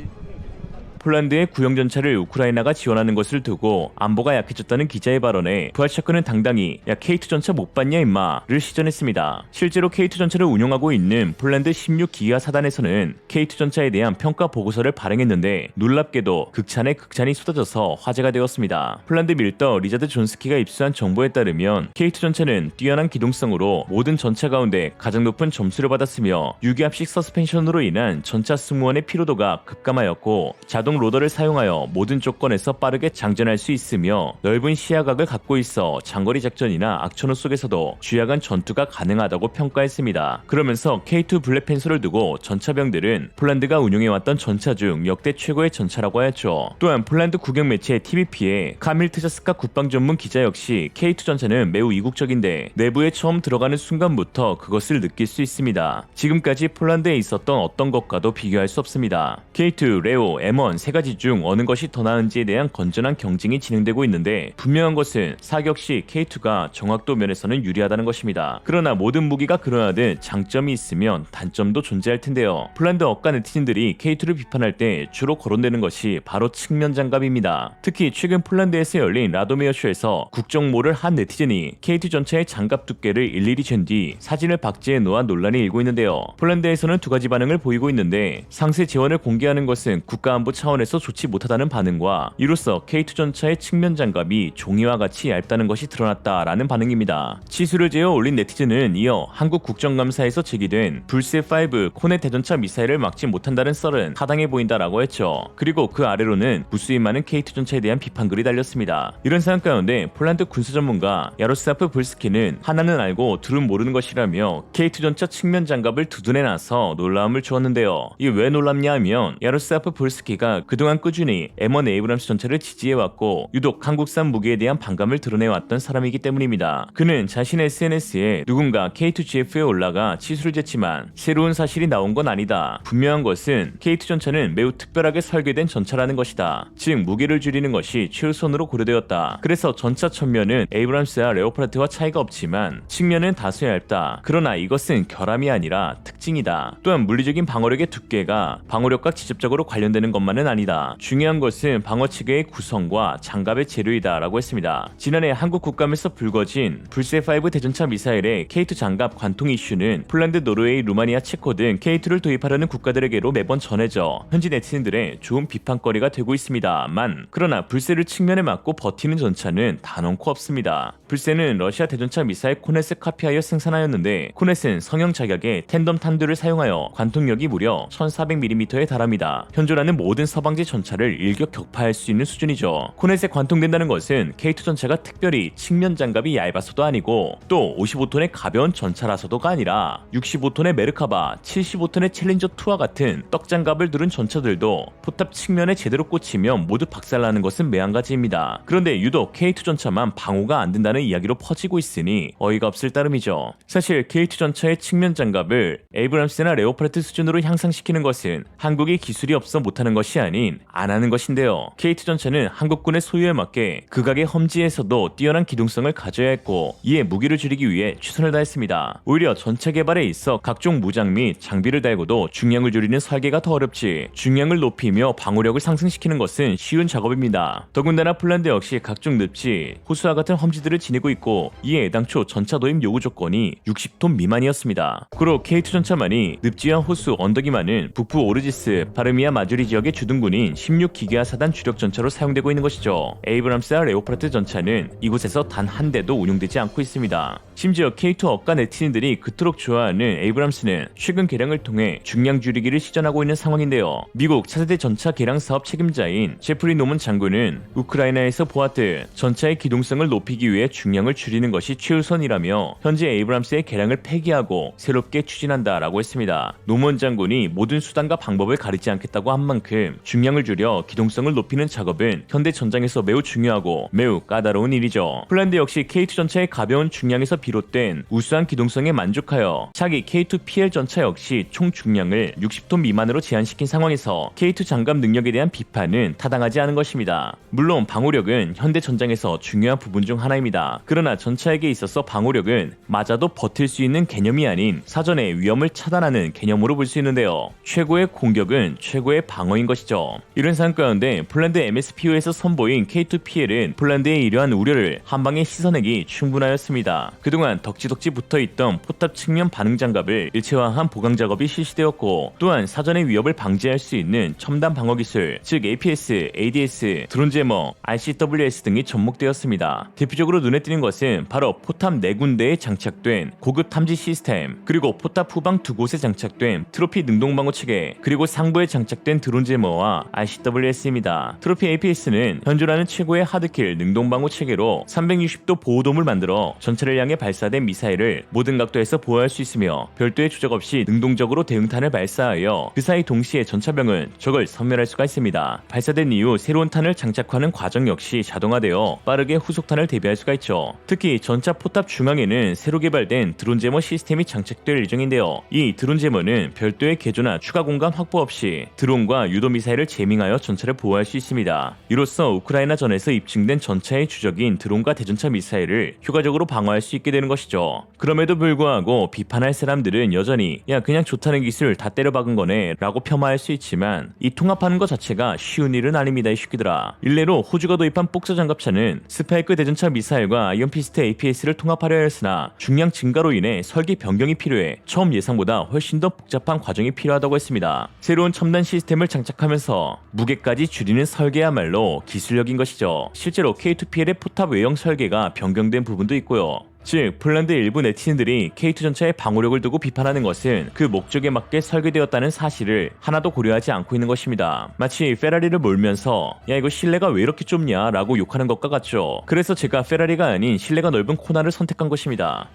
폴란드의 구형전차를 우크라이나가 지원하는 것을 두고 안보가 약해졌다는 기자의 발언에 부하체크는 당당히 야 K2 전차 못 봤냐 임마를 시전했습니다. 실제로 K2 전차를 운용하고 있는 폴란드 16기가 사단에서는 K2 전차에 대한 평가 보고서를 발행했는데 놀랍게도 극찬에 극찬이 쏟아져서 화제가 되었습니다. 폴란드 밀더 리자드 존스키가 입수한 정보에 따르면 K2 전차는 뛰어난 기동성으로 모든 전차 가운데 가장 높은 점수를 받았으며 유기압식 서스펜션으로 인한 전차 승무원의 피로도가 급감하였고 자동 로더를 사용하여 모든 조건에서 빠르게 장전할 수 있으며 넓은 시야각을 갖고 있어 장거리 작전이나 악천후 속에서도 쥐약한 전투가 가능하다고 평가했습니다. 그러면서 K2 블랙팬서를 두고 전차병들은 폴란드가 운용해왔던 전차 중 역대 최고의 전차라고 하였죠. 또한 폴란드 국영 매체 TVP의 카밀 트자스카 국방 전문 기자 역시 K2 전차는 매우 이국적인데 내부에 처음 들어가는 순간부터 그것을 느낄 수 있습니다. 지금까지 폴란드에 있었던 어떤 것과도 비교할 수 없습니다. K2, 레오, M1 세 가지 중 어느 것이 더 나은지에 대한 건전한 경쟁이 진행되고 있는데 분명한 것은 사격 시 K2가 정확도 면에서는 유리하다는 것입니다. 그러나 모든 무기가 그러하듯 장점이 있으면 단점도 존재할 텐데요. 폴란드 억가 네티즌들이 K2를 비판할 때 주로 거론되는 것이 바로 측면 장갑입니다. 특히 최근 폴란드에서 열린 라도메어 쇼에서 국정모를 한 네티즌이 K2 전차의 장갑 두께를 일일이 잰 뒤 사진을 박제해 놓아 논란이 일고 있는데요. 폴란드에서는 두 가지 반응을 보이고 있는데 상세 재원을 공개하는 것은 국가안보 차원에서 좋지 못하다는 반응과 이로써 K2 전차의 측면 장갑이 종이와 같이 얇다는 것이 드러났다라는 반응입니다. 치수를 재어 올린 네티즌은 이어 한국 국정감사에서 제기된 불세5 코넷 대전차 미사일을 막지 못한다는 썰은 타당해 보인다라고 했죠. 그리고 그 아래로는 부수입 많은 K2 전차에 대한 비판글이 달렸습니다. 이런 상황 가운데 폴란드 군사 전문가 야로슬라프 볼스키는 하나는 알고 둘은 모르는 것이라며 K2 전차 측면 장갑을 두둔해 놔서 놀라움을 주었는데요. 이게 왜 놀랍냐 하면 야로슬라프 볼스키가 그동안 꾸준히 M1 에이브람스 전차를 지지해왔고 유독 한국산 무기에 대한 반감을 드러내왔던 사람이기 때문입니다. 그는 자신의 SNS에 누군가 K2GF에 올라가 치수를 쟀지만 새로운 사실이 나온 건 아니다. 분명한 것은 K2 전차는 매우 특별하게 설계된 전차라는 것이다. 즉 무게를 줄이는 것이 최우선으로 고려되었다. 그래서 전차 전면은 에이브람스와 레오파르트와 차이가 없지만 측면은 다소 얇다. 그러나 이것은 결함이 아니라 특징이다. 또한 물리적인 방어력의 두께가 방어력과 직접적으로 관련되는 것만은 아니다. 중요한 것은 방어체계의 구성과 장갑의 재료이다 라고 했습니다. 지난해 한국 국감에서 불거진 불세5 대전차 미사일의 K2 장갑 관통 이슈는 폴란드, 노르웨이, 루마니아, 체코 등 K2를 도입하려는 국가들에게로 매번 전해져 현지 네티즌들의 좋은 비판거리가 되고 있습니다만 그러나 불세를 측면에 맞고 버티는 전차는 단언코 없습니다. 불세는 러시아 대전차 미사일 코넷을 카피하여 생산하였는데 코넷은 성형 자격의 텐덤 탄두를 사용하여 관통력이 무려 1400mm에 달합니다. 현존하는 모든 서방제 전차를 일격 격파할 수 있는 수준이죠. 코넷에 관통된다는 것은 K2 전차가 특별히 측면 장갑이 얇아서도 아니고 또 55톤의 가벼운 전차라서도가 아니라 65톤의 메르카바, 75톤의 챌린저2와 같은 떡장갑을 두른 전차들도 포탑 측면에 제대로 꽂히면 모두 박살나는 것은 매한가지입니다. 그런데 유독 K2 전차만 방호가 안 된다는 이야기로 퍼지고 있으니 어이가 없을 따름이죠. 사실 K2 전차의 측면 장갑을 에이브람스나 레오파르트 수준으로 향상시키는 것은 한국이 기술이 없어 못하는 것이 아닌 안 하는 것인데요. K2 전차는 한국군의 소유에 맞게 극악의 험지에서도 뛰어난 기동성을 가져야 했고 이에 무기를 줄이기 위해 최선을 다했습니다. 오히려 전차 개발에 있어 각종 무장 및 장비를 달고도 중량을 줄이는 설계가 더 어렵지 중량을 높이며 방어력을 상승시키는 것은 쉬운 작업입니다. 더군다나 폴란드 역시 각종 늪지, 호수와 같은 험지들을 지니고 있고 이에 애당초 전차 도입 요구 조건이 60톤 미만이었습니다. 그로 K2 전차만이 늪지와 호수, 언덕이 많은 북부 오르지스, 바르미아 마주리 지역의 주둔군인 16기계화 사단 주력 전차로 사용되고 있는 것이죠. 에이브람스와 레오파르트 전차는 이곳에서 단 한 대도 운용되지 않고 있습니다. 심지어 K2 억가 네티즌들이 그토록 좋아하는 에이브람스는 최근 개량을 통해 중량 줄이기를 시전하고 있는 상황인데요. 미국 차세대 전차 개량 사업 책임자인 제프리 노먼 장군은 우크라이나에서 보았듯 전차의 기동성을 높이기 위해 중량을 줄이는 것이 최우선이라며 현재 에이브람스의 개량을 폐기하고 새롭게 추진한다라고 했습니다. 노먼 장군이 모든 수단과 방법을 가리지 않겠다고 한 만큼 중량을 줄여 기동성을 높이는 작업은 현대 전장에서 매우 중요하고 매우 까다로운 일이죠. 폴란드 역시 K2 전차의 가벼운 중량에서 비롯된 우수한 기동성에 만족하여 차기 K2PL 전차 역시 총 중량을 60톤 미만으로 제한시킨 상황에서 K2 장갑 능력에 대한 비판은 타당하지 않은 것입니다. 물론 방호력은 현대 전장에서 중요한 부분 중 하나입니다. 그러나 전차에게 있어서 방호력은 맞아도 버틸 수 있는 개념이 아닌 사전에 위험을 차단하는 개념으로 볼 수 있는데요. 최고의 공격은 최고의 방어인 것이죠. 이런 상황 가운데 폴란드 MSPO에서 선보인 K2PL은 폴란드의 이러한 우려를 한방에 씻어내기 충분하였습니다. 그동안 덕지덕지 붙어있던 포탑 측면 반응 장갑을 일체화한 보강 작업이 실시되었고 또한 사전의 위협을 방지할 수 있는 첨단 방어 기술 즉 APS, ADS, 드론 제머, RCWS 등이 접목되었습니다. 대표적으로 눈에 띄는 것은 바로 포탑 4군데에 장착된 고급 탐지 시스템 그리고 포탑 후방 2곳에 장착된 트로피 능동방어 체계 그리고 상부에 장착된 드론 제머와 RCWS입니다. 트로피 APS는 현존하는 최고의 하드킬 능동방어 체계로 360도 보호돔을 만들어 전차를 향해 발사된 미사일을 모든 각도에서 보호할 수 있으며 별도의 조작 없이 능동적으로 대응탄을 발사하여 그 사이 동시에 전차병은 적을 섬멸할 수가 있습니다. 발사된 이후 새로운 탄을 장착하는 과정 역시 자동화되어 빠르게 후속탄을 대비할 수가 있죠. 특히 전차 포탑 중앙에는 새로 개발된 드론 제머 시스템이 장착될 예정인데요. 이 드론 제머는 별도의 개조나 추가 공간 확보 없이 드론과 유도 미사일 미사일을 제밍하여 전차를 보호할 수 있습니다. 이로써 우크라이나 전에서 입증된 전차의 주적인 드론과 대전차 미사일을 효과적으로 방어할 수 있게 되는 것이죠. 그럼에도 불구하고 비판할 사람들은 여전히 야 그냥 좋다는 기술 다 때려박은 거네 라고 폄하할 수 있지만 이 통합하는 것 자체가 쉬운 일은 아닙니다 이 새끼들아. 일례로 호주가 도입한 복사 장갑차는 스파이크 대전차 미사일과 아이언피스트 APS를 통합하려 했으나 중량 증가로 인해 설계 변경이 필요해 처음 예상보다 훨씬 더 복잡한 과정이 필요하다고 했습니다. 새로운 첨단 시스템을 장착하면서 무게까지 줄이는 설계야말로 기술력인 것이죠. 실제로 K2PL의 포탑 외형 설계가 변경된 부분도 있고요. 즉 폴란드 일부 네티즌들이 K2 전차의 방호력을 두고 비판하는 것은 그 목적에 맞게 설계되었다는 사실을 하나도 고려하지 않고 있는 것입니다. 마치 페라리를 몰면서 야 이거 실내가 왜 이렇게 좁냐 라고 욕하는 것과 같죠. 그래서 제가 페라리가 아닌 실내가 넓은 코나를 선택한 것입니다.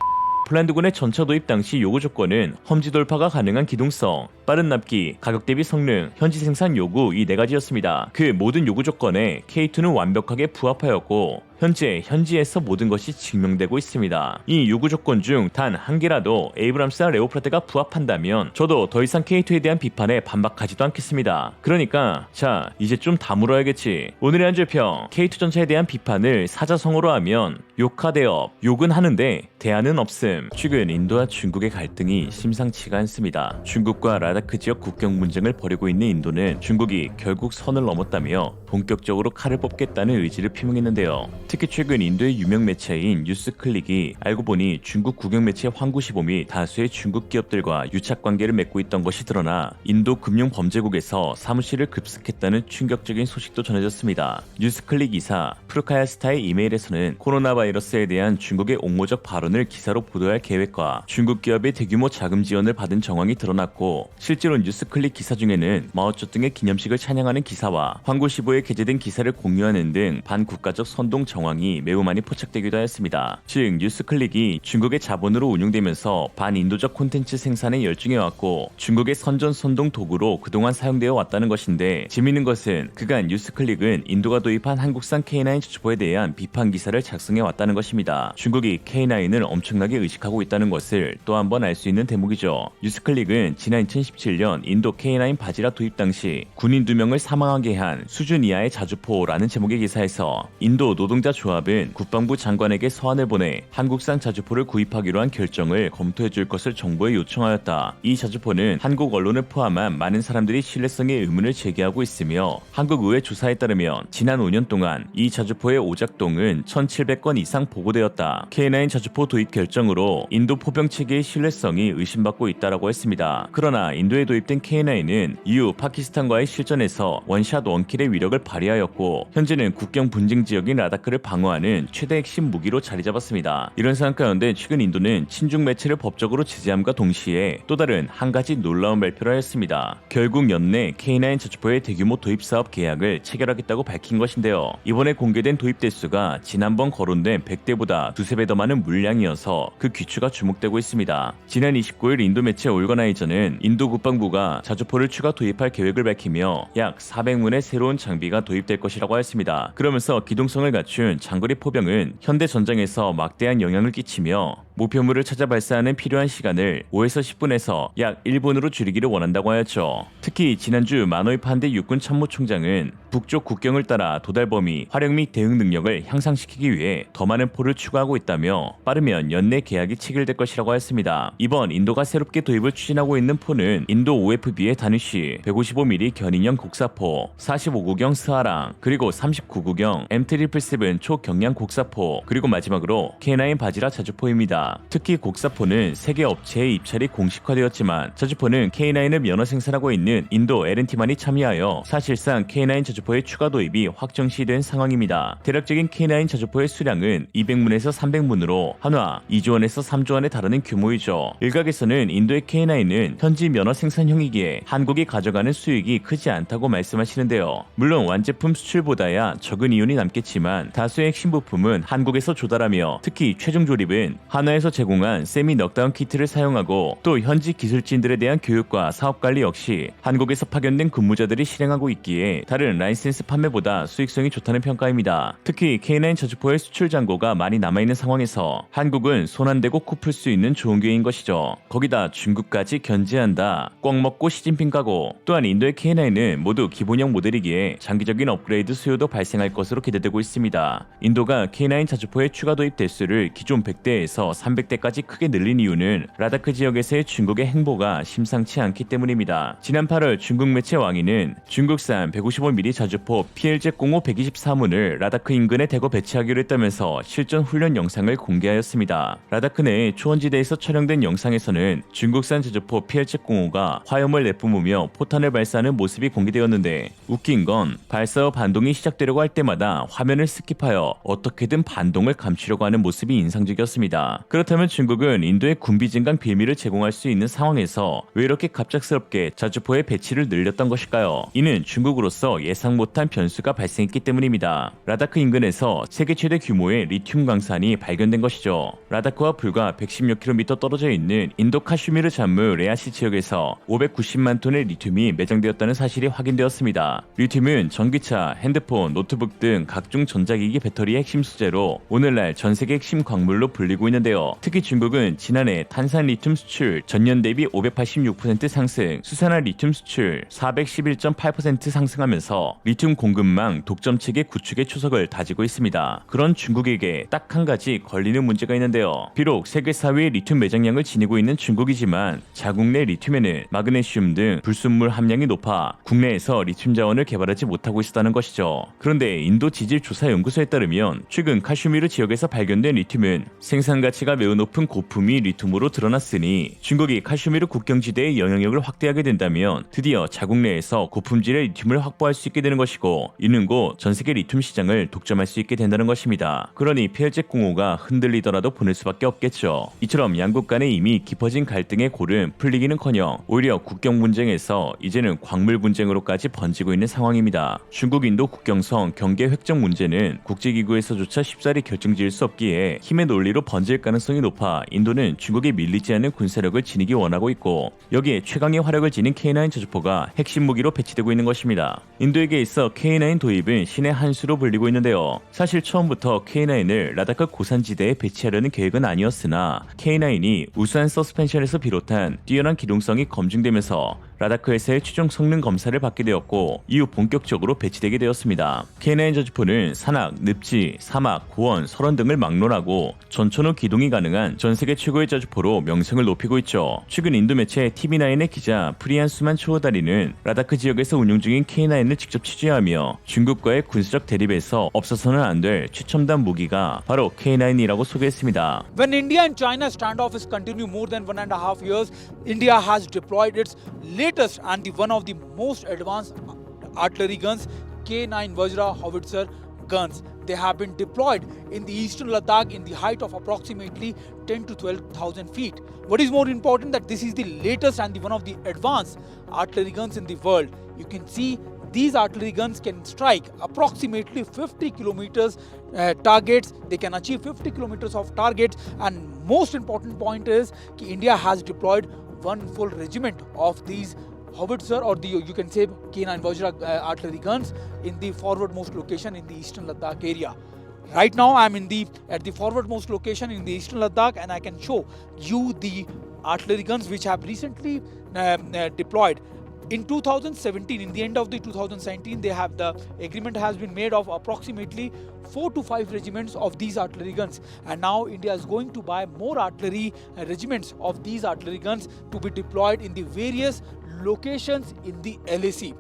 폴란드군의 전차 도입 당시 요구 조건은 험지 돌파가 가능한 기동성, 빠른 납기, 가격 대비 성능, 현지 생산 요구 이 4가지였습니다. 그 모든 요구 조건에 K2는 완벽하게 부합하였고 현재 현지에서 모든 것이 증명되고 있습니다. 이 요구 조건 중 단 한 개라도 에이브람스와 레오파드가 부합한다면 저도 더 이상 K2에 대한 비판에 반박하지도 않겠습니다. 그러니까 자 이제 좀 다물어야겠지. 오늘의 한 줄평 K2 전차에 대한 비판을 사자성어로 하면 욕하대업, 욕은 하는데 대안은 없음. 최근 인도와 중국의 갈등이 심상치가 않습니다. 중국과 라다크 지역 국경 분쟁을 벌이고 있는 인도는 중국이 결국 선을 넘었다며 본격적으로 칼을 뽑겠다는 의지를 표명했는데요. 특히 최근 인도의 유명 매체인 뉴스클릭이 알고 보니 중국 국영 매체 황구시보 및 다수의 중국 기업들과 유착 관계를 맺고 있던 것이 드러나 인도 금융범죄국에서 사무실을 급습했다는 충격적인 소식도 전해졌습니다. 뉴스클릭 이사 프루카야스타의 이메일에서는 코로나 바이러스에 대한 중국의 옹호적 발언을 기사로 보도할 계획과 중국 기업의 대규모 자금 지원을 받은 정황이 드러났고 실제로 뉴스클릭 기사 중에는 마오쩌둥의 기념식을 찬양하는 기사와 황구시보에 게재된 기사를 공유하는 등 반국가적 선동 정황이 매우 많이 포착되기도 하였습니다. 즉 뉴스클릭이 중국의 자본으로 운영되면서 반인도적 콘텐츠 생산에 열중해왔고 중국의 선전 선동 도구로 그동안 사용되어 왔다는 것인데 재미있는 것은 그간 뉴스클릭은 인도가 도입한 한국산 K9 저주포에 대한 비판 기사를 작성해 왔다는 것입니다. 중국이 K9을 엄청나게 의식하고 있다는 것을 또 한 번 알 수 있는 대목이죠. 뉴스클릭은 지난 2017년 인도 K9 바지라 도입 당시 군인 2명을 사망하게 한 수준 이하의 자주포라는 제목의 기사에서 인도 노동자 조합은 국방부 장관에게 서한을 보내 한국산 자주포를 구입하기로 한 결정을 검토해줄 것을 정부에 요청하였다. 이 자주포는 한국 언론을 포함한 많은 사람들이 신뢰성에 의문을 제기하고 있으며 한국 의회 조사에 따르면 지난 5년 동안 이 자주포의 오작동은 1,700건 이상 보고되었다. K9 자주포 도입 결정으로 인도 포병 체계의 신뢰성이 의심받고 있다라고 했습니다. 그러나 인도에 도입된 K9은 이후 파키스탄과의 실전에서 원샷 원킬의 위력을 발휘하였고 현재는 국경 분쟁 지역인 라다크를 방어하는 최대 핵심 무기로 자리 잡았습니다. 이런 상황 가운데 최근 인도는 친중 매체를 법적으로 제재함과 동시에 또 다른 한 가지 놀라운 발표를 하였습니다. 결국 연내 K9 자주포의 대규모 도입 사업 계약을 체결하겠다고 밝힌 것인데요. 이번에 공개된 도입 대수가 지난번 거론된 100대보다 두세 배 더 많은 물량이어서 그 귀추가 주목되고 있습니다. 지난 29일 인도 매체 올거나이저는 인도 국방부가 자주포를 추가 도입할 계획을 밝히며 약 400문의 새로운 장비가 도입될 것이라고 했습니다. 그러면서 기동성을 갖춘 장거리 포병은 현대 전장에서 막대한 영향을 끼치며 목표물을 찾아 발사하는 필요한 시간을 5에서 10분에서 약 1분으로 줄이기를 원한다고 하였죠. 특히 지난주 마노이 판데 육군 참모총장은 북쪽 국경을 따라 도달 범위, 활용 및 대응 능력을 향상시키기 위해 더 많은 포를 추가하고 있다며 빠르면 연내 계약이 체결될 것이라고 했습니다. 이번 인도가 새롭게 도입을 추진하고 있는 포는 인도 OFB의 다누시, 155mm 견인형 곡사포, 45구경 스하랑, 그리고 39구경 M777 초경량 곡사포, 그리고 마지막으로 K9 바지라 자주포입니다. 특히 곡사포는 세계 업체의 입찰이 공식화되었지만 자주포는 K9을 면허 생산하고 있는 인도 L&T만이 참여하여 사실상 K9 자주포의 추가 도입이 확정시된 상황입니다. 대략적인 K9 자주포의 수량은 200문에서 300문으로 한화 2조 원에서 3조 원에 달하는 규모이죠. 일각에서는 인도의 K9은 현지 면허 생산형이기에 한국이 가져가는 수익이 크지 않다고 말씀하시는데요. 물론 완제품 수출보다야 적은 이윤이 남겠지만 다수의 핵심 부품은 한국에서 조달하며 특히 최종 조립은 한화의 회사에서 제공한 세미 넉다운 키트를 사용하고 또 현지 기술진들에 대한 교육과 사업 관리 역시 한국에서 파견된 근무자들이 실행하고 있기에 다른 라이센스 판매보다 수익성이 좋다는 평가입니다. 특히 K9 저주포의 수출 잔고가 많이 남아있는 상황에서 한국은 손 안 대고 코 풀 수 있는 좋은 기회인 것이죠. 거기다 중국까지 견제한다. 꽉 먹고 시진핑 가고. 또한 인도의 K9은 모두 기본형 모델이기에 장기적인 업그레이드 수요도 발생할 것으로 기대되고 있습니다. 인도가 K9 자주포의 추가 도입 대수를 기존 100대에서 300대까지 크게 늘린 이유는 라다크 지역에서의 중국의 행보가 심상치 않기 때문입니다. 지난 8월 중국 매체 왕이는 중국산 155mm 자주포 PLZ-05 124문을 라다크 인근에 대거 배치하기로 했다면서 실전 훈련 영상을 공개하였습니다. 라다크 내 초원지대에서 촬영된 영상에서는 중국산 자주포 PLZ-05가 화염을 내뿜으며 포탄을 발사하는 모습이 공개되었는데 웃긴 건 발사 후 반동이 시작되려고 할 때마다 화면을 스킵하여 어떻게든 반동을 감추려고 하는 모습이 인상적이었습니다. 그렇다면 중국은 인도의 군비 증강 빌미를 제공할 수 있는 상황에서 왜 이렇게 갑작스럽게 자주포의 배치를 늘렸던 것일까요? 이는 중국으로서 예상 못한 변수가 발생했기 때문입니다. 라다크 인근에서 세계 최대 규모의 리튬 광산이 발견된 것이죠. 라다크와 불과 110여 킬로미터 떨어져 있는 인도 카슈미르 잔무 레아시 지역에서 590만 톤의 리튬이 매장되었다는 사실이 확인되었습니다. 리튬은 전기차, 핸드폰, 노트북 등 각종 전자기기 배터리의 핵심 소재로 오늘날 전 세계 핵심 광물로 불리고 있는데요. 특히 중국은 지난해 탄산 리튬 수출 전년 대비 586% 상승, 수산화 리튬 수출 411.8% 상승하면서 리튬 공급망 독점 체계 구축의 초석을 다지고 있습니다. 그런 중국에게 딱 한 가지 걸리는 문제가 있는데요. 비록 세계 4위의 리튬 매장량을 지니고 있는 중국이지만 자국 내 리튬에는 마그네슘 등 불순물 함량이 높아 국내에서 리튬 자원을 개발하지 못하고 있었다는 것이죠. 그런데 인도 지질조사연구소에 따르면 최근 카슈미르 지역에서 발견된 리튬은 생산 가치가 매우 높은 고품위 리튬으로 드러났으니 중국이 카슈미르 국경지대의 영향력을 확대하게 된다면 드디어 자국 내에서 고품질의 리튬을 확보할 수 있게 되는 것이고 이는 곧 전 세계 리튬 시장을 독점할 수 있게 된다는 것입니다. 그러니 PLZ-05가 흔들리더라도 보낼 수밖에 없겠죠. 이처럼 양국 간에 이미 깊어진 갈등의 골은 풀리기는커녕 오히려 국경 분쟁에서 이제는 광물 분쟁으로까지 번지고 있는 상황입니다. 중국 인도 국경선 경계 획정 문제는 국제기구에서조차 쉽사리 결정지을 수 없기에 힘의 논리로 번질 가능성이 높아 인도는 중국에 밀리지 않는 군사력을 지니기 원하고 있고 여기에 최강의 화력을 지닌 K9 저주포가 핵심 무기로 배치되고 있는 것입니다. 인도에게 있어 K9 도입은 신의 한 수로 불리고 있는데요. 사실 처음부터 K9을 라다크 고산지대에 배치하려는 계획은 아니었으나 K9이 우수한 서스펜션에서 비롯한 뛰어난 기동성이 검증되면서 라다크에서의 최종 성능 검사를 받게 되었고 이후 본격적으로 배치되게 되었습니다. K9 저주포는 산악, 늪지, 사막, 고원, 설원 등을 막론하고 전천후 기동이 가능한 전세계 최고의 저주포로 명성을 높이고 있죠. 최근 인도 매체 TV9의 기자 프리안 수만 초호다리는 라다크 지역에서 운용 중인 K9을 직접 취재하며 중국과의 군사적 대립에서 없어서는 안 될 최첨단 무기가 바로 K9이라고 소개했습니다. When India and China standoff is continue more than 1.5 years, India has deployed its latest and one of the most advanced artillery guns, K9 Vajra howitzer guns. They have been deployed in the eastern Ladakh in the height of approximately 10 to 12,000 feet. What is more important that this is the latest and one of the advanced artillery guns in the world. You can see these artillery guns can strike approximately 50 kilometers targets. They can achieve 50 kilometers of targets, and most important point is that India has deployed one full regiment of these howitzer or you can say K9 Vajra artillery guns in the forwardmost location in the eastern Ladakh area. Right now I am at the forwardmost location in the eastern Ladakh, and I can show you the artillery guns which have recently deployed. In 2017, in the end of the 2017, the agreement has been made of approximately 4 to 5 regiments of these artillery guns, and now India is going to buy more artillery regiments of these artillery guns to be deployed in the various locations in the LAC.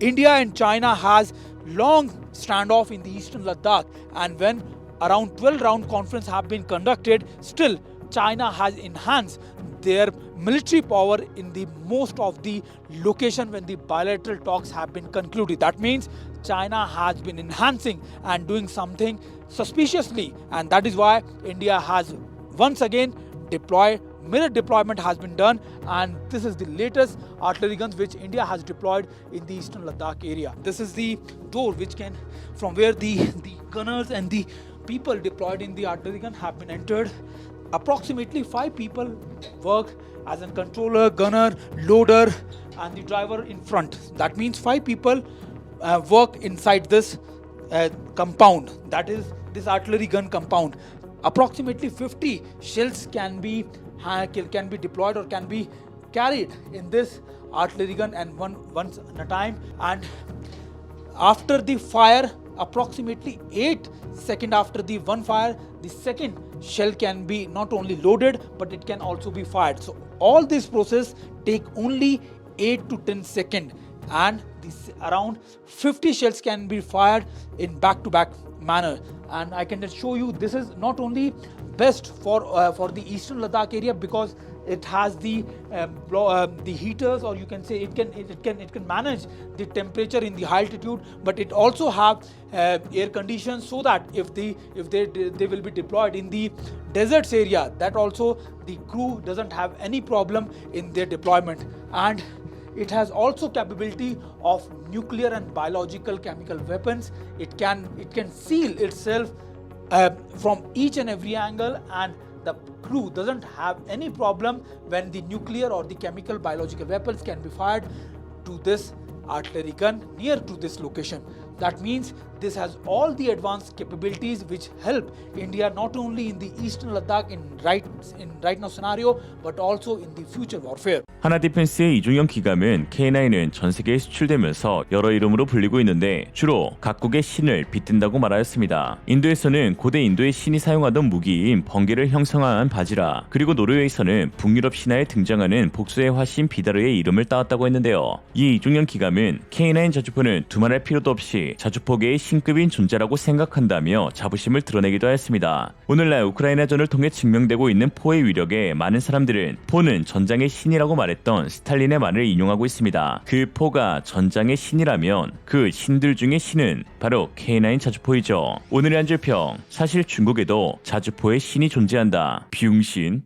India and China has long standoff in the eastern Ladakh, and when around 12 round conference have been conducted, still China has enhanced their military power in the most of the location when the bilateral talks have been concluded. That means China has been enhancing and doing something suspiciously, and that is why India has once again deployed. Mirror deployment has been done, and this is the latest artillery guns which India has deployed in the eastern Ladakh area. This is the door which can, from where the gunners and the people deployed in the artillery gun have been entered. approximately 5 people work as a controller, gunner, loader, and the driver in front. That means 5 people work inside this compound, that is this artillery gun compound. Approximately 50 shells can be deployed or can be carried in this artillery gun, and once at a time. And after the fire, approximately 8 seconds after the one fire, the second shell can be not only loaded but it can also be fired. So all this process take only 8 to 10 seconds, and this around 50 shells can be fired in back-to-back manner. And I can just show you, this is not only best for the eastern Ladakh area because it has the heaters, or you can say it can manage the temperature in the high altitude, but it also have air conditions, so that if they will be deployed in the deserts area, that also the crew doesn't have any problem in their deployment. And it has also capability of nuclear and biological chemical weapons. It can seal itself from each and every angle, and the crew doesn't have any problem when the nuclear or the chemical biological weapons can be fired to this artillery gun near to this location. That means this has all the advanced capabilities which help India not only in the eastern Ladakh in right now scenario, but also in the future warfare. 하나 디펜스의 이중형 기감은 K9은 전 세계에 수출되면서 여러 이름으로 불리고 있는데 주로 각국의 신을 빗든다고 말하였습니다. 인도에서는 고대 인도의 신이 사용하던 무기인 번개를 형성한 바지라, 그리고 노르웨이에서는 북유럽 신화에 등장하는 복수의 화신 비다르의 이름을 따왔다고 했는데요. 이 이중형 기감은 K9 자주포는 두말할 필요도 없이 자주포계의 신급인 존재라고 생각한다며 자부심을 드러내기도 하였습니다. 오늘날 우크라이나전을 통해 증명되고 있는 포의 위력에 많은 사람들은 포는 전장의 신이라고 말했던 스탈린의 말을 인용하고 있습니다. 그 포가 전장의 신이라면 그 신들 중의 신은 바로 K9 자주포이죠. 오늘의 한 줄평, 사실 중국에도 자주포의 신이 존재한다. 비용신.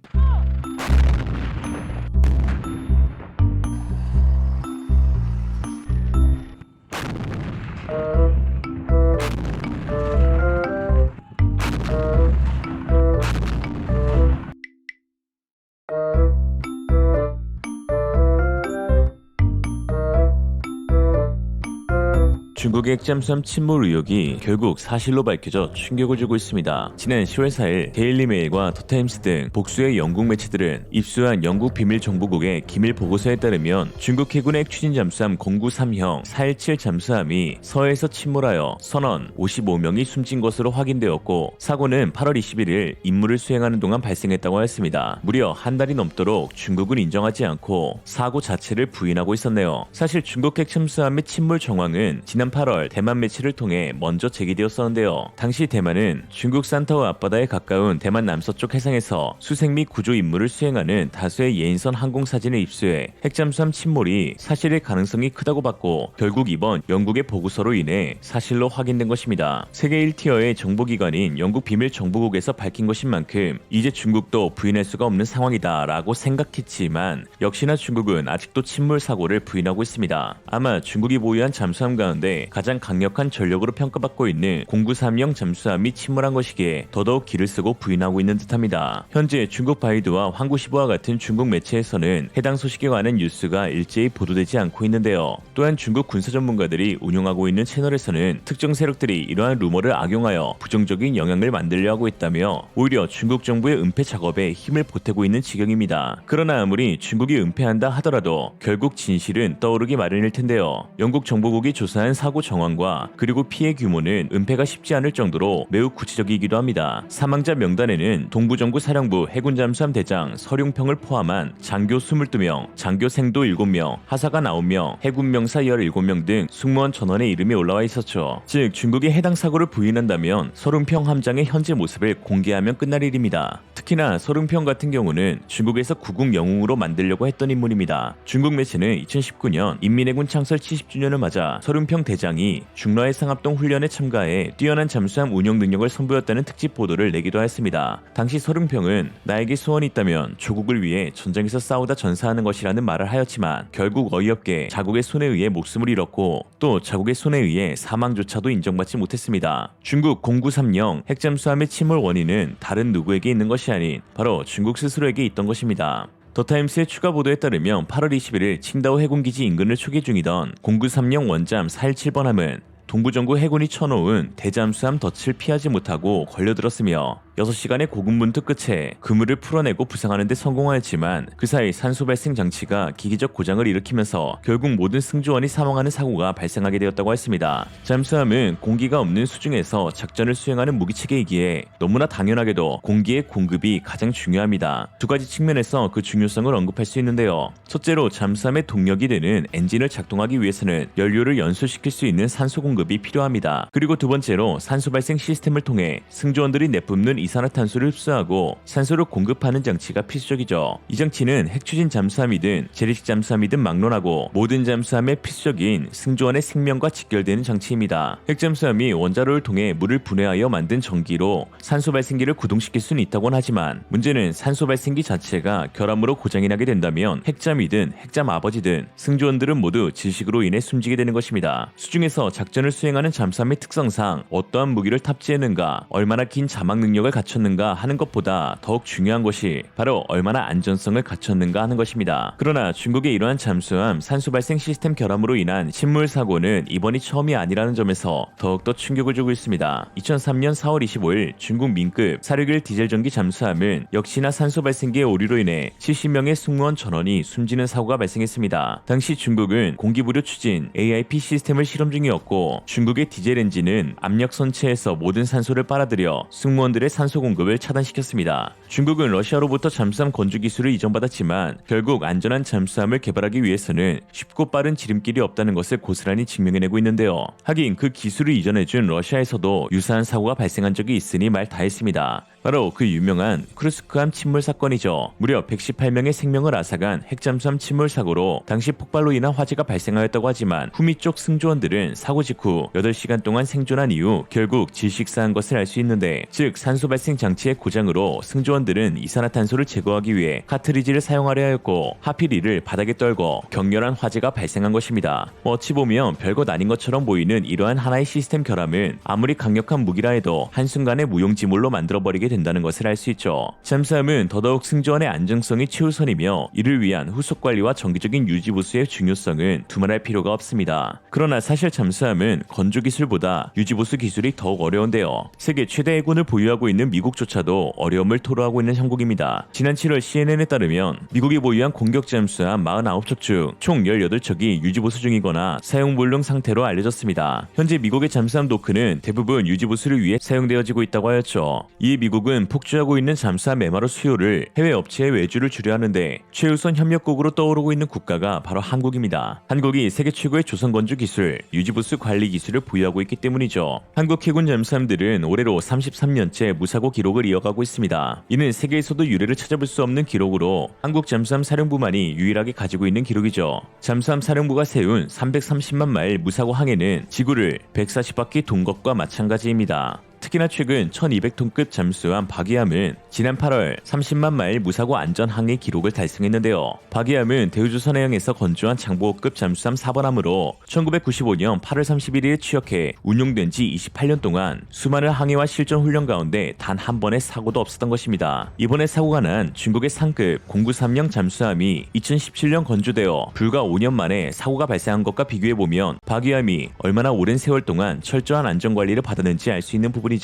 중국의 핵잠수함 침몰 의혹이 결국 사실로 밝혀져 충격을 주고 있습니다. 지난 10월 4일 데일리메일과 더타임스 등 복수의 영국 매체들은 입수한 영국 비밀정보국의 기밀 보고서에 따르면 중국 해군의 핵추진 잠수함 093형 417 잠수함이 서해에서 침몰하여 선원 55명이 숨진 것으로 확인되었고, 사고는 8월 21일 임무를 수행하는 동안 발생했다고 하였습니다. 무려 한 달이 넘도록 중국은 인정하지 않고 사고 자체를 부인하고 있었네요. 사실 중국 핵잠수함의 침몰 정황은 지난 8월 대만 매체를 통해 먼저 제기되었었는데요. 당시 대만은 중국 산타우 앞바다에 가까운 대만 남서쪽 해상에서 수색 및 구조 임무를 수행하는 다수의 예인선 항공 사진을 입수해 핵잠수함 침몰이 사실일 가능성이 크다고 봤고, 결국 이번 영국의 보고서로 인해 사실로 확인된 것입니다. 세계 1티어의 정보기관인 영국 비밀정보국에서 밝힌 것인 만큼 이제 중국도 부인할 수가 없는 상황이다 라고 생각했지만, 역시나 중국은 아직도 침몰 사고를 부인하고 있습니다. 아마 중국이 보유한 잠수함 가운데 가장 강력한 전력으로 평가받고 있는 093형 잠수함이 침몰한 것이기에 더더욱 기를 쓰고 부인하고 있는 듯합니다. 현재 중국 바이두와 황구시보와 같은 중국 매체에서는 해당 소식에 관한 뉴스가 일제히 보도되지 않고 있는데요. 또한 중국 군사 전문가들이 운영하고 있는 채널에서는 특정 세력들이 이러한 루머를 악용하여 부정적인 영향을 만들려 하고 있다며 오히려 중국 정부의 은폐 작업에 힘을 보태고 있는 지경입니다. 그러나 아무리 중국이 은폐한다 하더라도 결국 진실은 떠오르기 마련일 텐데요. 영국 정보국이 조사한 사고 정황과 그리고 피해 규모는 은폐가 쉽지 않을 정도로 매우 구체적이기도 합니다. 사망자 명단에는 동부정부 사령부 해군 잠수함 대장 서룡평을 포함한 장교 22명, 장교 생도 7명, 하사관 9명, 해군 명사 17명 등 승무원 전원의 이름이 올라와 있었죠. 즉 중국이 해당 사고를 부인한다면 서룡평 함장의 현재 모습을 공개하면 끝날 일입니다. 특히나 서룡평 같은 경우는 중국에서 구국 영웅으로 만들려고 했던 인물입니다. 중국 매체는 2019년 인민해군 창설 70주년을 맞아 서룡평 대장이 중러해 상합동 훈련에 참가해 뛰어난 잠수함 운용 능력을 선보였다는 특집 보도를 내기도 했습니다. 당시 서릉평은 나에게 소원이 있다면 조국을 위해 전장에서 싸우다 전사하는 것이라는 말을 하였지만 결국 어이없게 자국의 손에 의해 목숨을 잃었고 또 자국의 손에 의해 사망조차도 인정받지 못했습니다. 중국 0930 핵잠수함의 침몰 원인은 다른 누구에게 있는 것이 아닌 바로 중국 스스로에게 있던 것입니다. 더타임스의 추가 보도에 따르면 8월 21일 칭다오 해군기지 인근을 초기 중이던 0930 원잠 417번함은 동부전구 해군이 쳐놓은 대잠수함 덫을 피하지 못하고 걸려들었으며 6시간의 고군분투 끝에 그물을 풀어내고 부상하는 데 성공하였지만 그 사이 산소 발생 장치가 기기적 고장을 일으키면서 결국 모든 승조원이 사망하는 사고가 발생하게 되었다고 했습니다. 잠수함은 공기가 없는 수중에서 작전을 수행하는 무기체계이기에 너무나 당연하게도 공기의 공급이 가장 중요합니다. 두 가지 측면에서 그 중요성을 언급할 수 있는데요. 첫째로 잠수함의 동력이 되는 엔진을 작동하기 위해서는 연료를 연소시킬 수 있는 산소 공급이 필요합니다. 그리고 두 번째로 산소 발생 시스템을 통해 승조원들이 내뿜는 이산화탄소를 흡수하고 산소를 공급하는 장치가 필수적이죠. 이 장치는 핵추진 잠수함이든 재래식 잠수함이든 막론하고 모든 잠수함의 필수적인 승조원의 생명과 직결되는 장치입니다. 핵잠수함이 원자로를 통해 물을 분해하여 만든 전기로 산소 발생기를 구동시킬 수는 있다고는 하지만 문제는 산소 발생기 자체가 결함으로 고장이 나게 된다면 핵잠이든 핵잠 아버지든 승조원들은 모두 질식으로 인해 숨지게 되는 것입니다. 수중에서 작전을 수행하는 잠수함의 특성상 어떠한 무기를 탑재했는가, 얼마나 긴 자막 능력을 갖췄는가 하는 것보다 더욱 중요한 것이 바로 얼마나 안전성을 갖췄는가 하는 것입니다. 그러나 중국의 이러한 잠수함 산소 발생 시스템 결함으로 인한 침몰 사고는 이번이 처음이 아니라는 점에서 더욱더 충격을 주고 있습니다. 2003년 4월 25일 중국 민급 사륙일 디젤 전기 잠수함은 역시나 산소 발생기의 오류로 인해 70명의 승무원 전원이 숨지는 사고가 발생했습니다. 당시 중국은 공기부료 추진 AIP 시스템을 실험 중이었고 중국의 디젤 엔진은 압력 선체에서 모든 산소를 빨아들여 승무원들의 산소 공급을 차단시켰습니다. 중국은 러시아로부터 잠수함 건조 기술을 이전받았지만 결국 안전한 잠수함을 개발하기 위해서는 쉽고 빠른 지름길이 없다는 것을 고스란히 증명해내고 있는데요. 하긴 그 기술을 이전해준 러시아에서도 유사한 사고가 발생한 적이 있으니 말 다했습니다. 바로 그 유명한 크루스크함 침몰 사건이죠. 무려 118명의 생명을 앗아간 핵잠수함 침몰 사고로 당시 폭발로 인한 화재가 발생하였다고 하지만 후미 쪽 승조원들은 사고 직후 8시간 동안 생존한 이후 결국 질식사한 것을 알 수 있는데, 즉 산소 발생 장치의 고장으로 승조원들은 이산화탄소를 제거하기 위해 카트리지를 사용하려 하였고 하필 이를 바닥에 떨고 격렬한 화재가 발생한 것입니다. 어찌 보면 별것 아닌 것처럼 보이는 이러한 하나의 시스템 결함은 아무리 강력한 무기라 해도 한순간에 무용지물로 만들어버리게 된다는 것을 알 수 있죠. 잠수함은 더더욱 승조원의 안정성이 최우선이며 이를 위한 후속 관리와 정기적인 유지 보수의 중요성은 두말할 필요가 없습니다. 그러나 사실 잠수함은 건조 기술보다 유지 보수 기술이 더욱 어려운데요. 세계 최대 해군을 보유하고 있는 미국조차도 어려움을 토로하고 있는 형국입니다. 지난 7월 CNN에 따르면 미국이 보유한 공격 잠수함 49척 중 총 18척이 유지 보수 중이거나 사용 불능 상태로 알려졌습니다. 현재 미국의 잠수함 도크는 대부분 유지 보수를 위해 사용되어지고 있다고 하였죠. 이에 미국은 폭주하고 있는 잠수함 MRO 수요를 해외 업체에 외주를 주려 하는데 최우선 협력국으로 떠오르고 있는 국가가 바로 한국입니다. 한국이 세계 최고의 조선 건조 기술, 유지 보수 관리 기술을 보유하고 있기 때문이죠. 한국 해군 잠수함들은 올해로 33년째 무사고 기록을 이어가고 있습니다. 이는 세계에서도 유례를 찾아볼 수 없는 기록으로 한국 잠수함 사령부만이 유일하게 가지고 있는 기록이죠. 잠수함 사령부가 세운 330만 마일 무사고 항해는 지구를 140바퀴 돈 것과 마찬가지입니다. 특히나 최근 1200톤급 잠수함 박이함은 지난 8월 30만 마일 무사고 안전 항해 기록을 달성했는데요. 박이함은 대우조선해양에서 건조한 장보고급 잠수함 4번함으로 1995년 8월 31일에 취역해 운용된 지 28년 동안 수많은 항해와 실전 훈련 가운데 단 한 번의 사고도 없었던 것입니다. 이번에 사고가 난 중국의 상급 0930 잠수함이 2017년 건조되어 불과 5년 만에 사고가 발생한 것과 비교해보면 박이함이 얼마나 오랜 세월 동안 철저한 안전관리를 받았는지 알 수 있는 부분이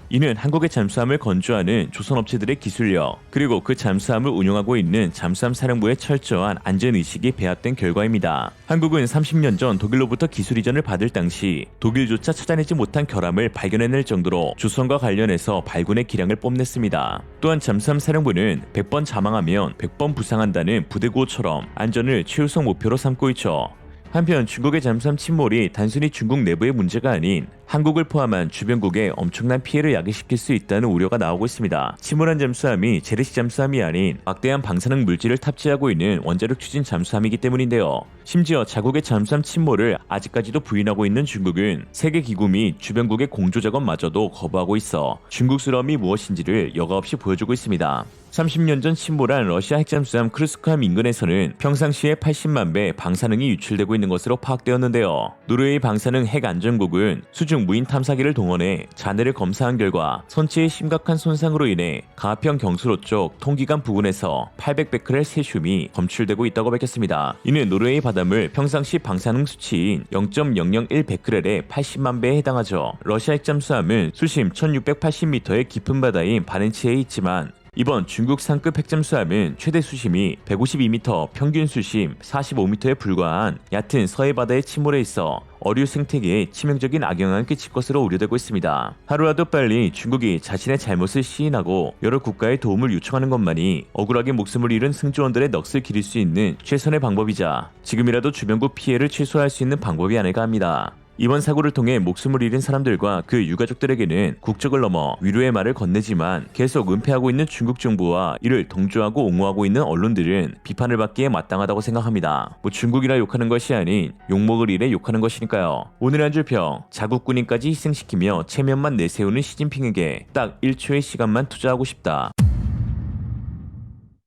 이는 한국의 잠수함을 건조하는 조선업체들의 기술력, 그리고 그 잠수함을 운용하고 있는 잠수함 사령부의 철저한 안전의식이 배합된 결과입니다. 한국은 30년 전 독일로부터 기술 이전을 받을 당시 독일조차 찾아내지 못한 결함을 발견해낼 정도로 조선과 관련해서 발군의 기량을 뽐냈습니다. 또한 잠수함 사령부는 100번 자망하면 100번 부상한다는 부대구호처럼 안전을 최우선 목표로 삼고 있죠. 한편 중국의 잠수함 침몰이 단순히 중국 내부의 문제가 아닌 한국을 포함한 주변국에 엄청난 피해를 야기시킬 수 있다는 우려가 나오고 있습니다. 침몰한 잠수함이 재래식 잠수함이 아닌 막대한 방사능 물질을 탑재하고 있는 원자력 추진 잠수함이기 때문인데요. 심지어 자국의 잠수함 침몰을 아직까지도 부인하고 있는 중국은 세계 기구 및 주변국의 공조 작업마저도 거부하고 있어 중국스러움이 무엇인지를 여과없이 보여주고 있습니다. 30년 전 침몰한 러시아 핵잠수함 크루스크함 인근에서는 평상시에 80만 배 방사능이 유출되고 있는 것으로 파악되었는데요. 노르웨이 방사능 핵안전국은 수중 무인 탐사기를 동원해 잔해를 검사한 결과 선체의 심각한 손상으로 인해 가평 경수로 쪽 통기관 부근에서 800베크렐 세슘이 검출되고 있다고 밝혔습니다. 이는 노르웨이 바닷물 평상시 방사능 수치인 0.001베크렐의 80만 배에 해당하죠. 러시아 핵잠수함은 수심 1680m의 깊은 바다인 바렌츠해에 있지만 이번 중국 상급 핵잠수함은 최대 수심이 152m, 평균 수심 45m에 불과한 얕은 서해 바다에 침몰해 있어 어류 생태계에 치명적인 악영향을 끼칠 것으로 우려되고 있습니다. 하루라도 빨리 중국이 자신의 잘못을 시인하고 여러 국가의 도움을 요청하는 것만이 억울하게 목숨을 잃은 승조원들의 넋을 기릴 수 있는 최선의 방법이자 지금이라도 주변국 피해를 최소화할 수 있는 방법이 아닐까 합니다. 이번 사고를 통해 목숨을 잃은 사람들과 그 유가족들에게는 국적을 넘어 위로의 말을 건네지만 계속 은폐하고 있는 중국 정부와 이를 동조하고 옹호하고 있는 언론들은 비판을 받기에 마땅하다고 생각합니다. 중국이라 욕하는 것이 아닌 욕먹을 일에 욕하는 것이니까요. 오늘의 한 줄 평, 자국 군인까지 희생시키며 체면만 내세우는 시진핑에게 딱 1초의 시간만 투자하고 싶다.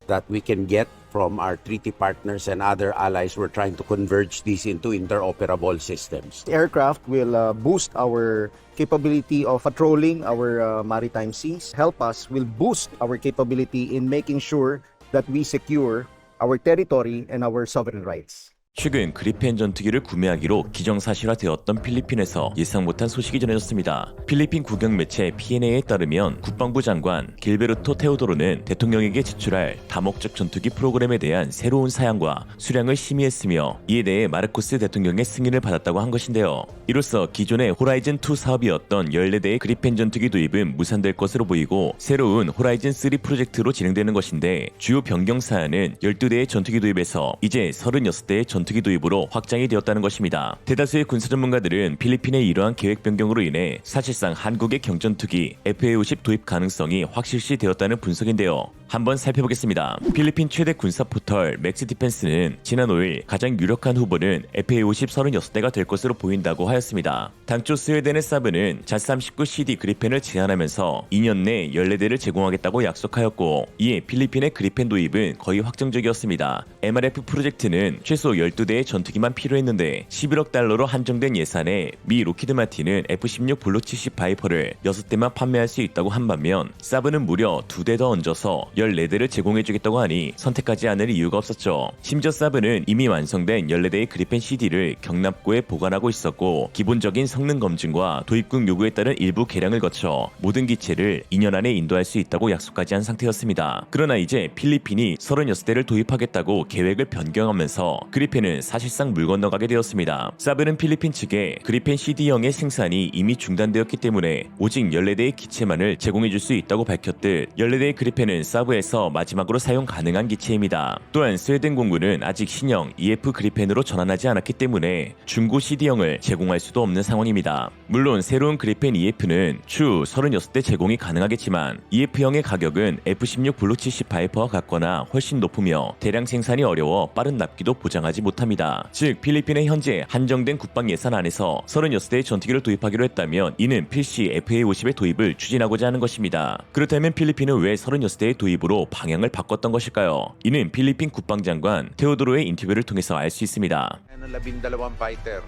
That we can get from our treaty partners and other allies. We're trying to converge these into interoperable systems. Aircraft will boost our capability of patrolling our maritime seas. Help us will boost our capability in making sure that we secure our territory and our sovereign rights. 최근 그리펜 전투기를 구매하기로 기정사실화되었던 필리핀에서 예상 못한 소식이 전해졌습니다. 필리핀 국영 매체 PNA에 따르면 국방부 장관 길베르토 테오도로는 대통령에게 제출할 다목적 전투기 프로그램에 대한 새로운 사양과 수량을 심의했으며 이에 대해 마르코스 대통령의 승인을 받았다고 한 것인데요. 이로써 기존의 호라이즌2 사업이었던 14대의 그리펜 전투기 도입은 무산될 것으로 보이고 새로운 호라이즌3 프로젝트로 진행되는 것인데 주요 변경 사안은 12대의 전투기 도입에서 이제 36대의 전투기 도입으로 확장이 되었다는 것입니다. 대다수의 군사 전문가들은 필리핀의 이러한 계획 변경으로 인해 사실상 한국의 경전투기 FA-50 도입 가능성이 확실시 되었다는 분석인데요. 한번 살펴보겠습니다. 필리핀 최대 군사 포털 맥스 디펜스는 지난 5일 가장 유력한 후보는 FA-50 36대가 될 것으로 보인다고 하였습니다. 당초 스웨덴의 사브는 자-39CD 그리펜을 제안하면서 2년 내 14대를 제공하겠다고 약속하였고 이에 필리핀의 그리펜 도입은 거의 확정적이었습니다. MRF 프로젝트는 최소 12대의 전투기만 필요했는데 11억 달러로 한정된 예산에 미 로키드 마틴은 F-16 블루70 바이퍼를 6대만 판매할 수 있다고 한 반면 사브는 무려 2대 더 얹어서 14대를 제공해주겠다고 하니 선택하지 않을 이유가 없었죠. 심지어 사브는 이미 완성된 14대의 그리펜 CD를 경납고에 보관하고 있었고 기본적인 성능 검증과 도입국 요구에 따른 일부 개량을 거쳐 모든 기체를 2년 안에 인도할 수 있다고 약속까지 한 상태였습니다. 그러나 이제 필리핀이 36대를 도입하겠다고 계획을 변경하면서 그리펜은 사실상 물 건너가게 되었습니다. 사브는 필리핀 측에 그리펜 CD형의 생산이 이미 중단되었기 때문에 오직 14대의 기체만을 제공해줄 수 있다고 밝혔듯 14대의 그리펜은 사브에서 마지막으로 사용 가능한 기체입니다. 또한 스웨덴 공군은 아직 신형 EF 그리펜으로 전환하지 않았기 때문에 중고 CD형을 제공할 수도 없는 상황입니다. 물론 새로운 그리펜 EF는 추후 36대 제공이 가능하겠지만 EF형의 가격은 F-16 블루70 바이퍼와 같거나 훨씬 높으며 대량 생산이 어려워 빠른 납기도 보장하지 못합니다. 즉 필리핀의 현재 한정된 국방 예산 안에서 36대의 전투기를 도입하기로 했다면 이는 필시 FA-50의 도입을 추진하고자 하는 것입니다. 그렇다면 필리핀은 왜 36대의 도입으로 방향을 바꿨던 것일까요? 이는 필리핀 국방장관 테오도로의 인터뷰를 통해서 알 수 있습니다. 12 fighter,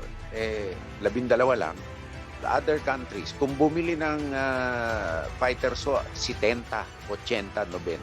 12 lang. The other countries, kung bumili ng fighter so 70, 80, 90,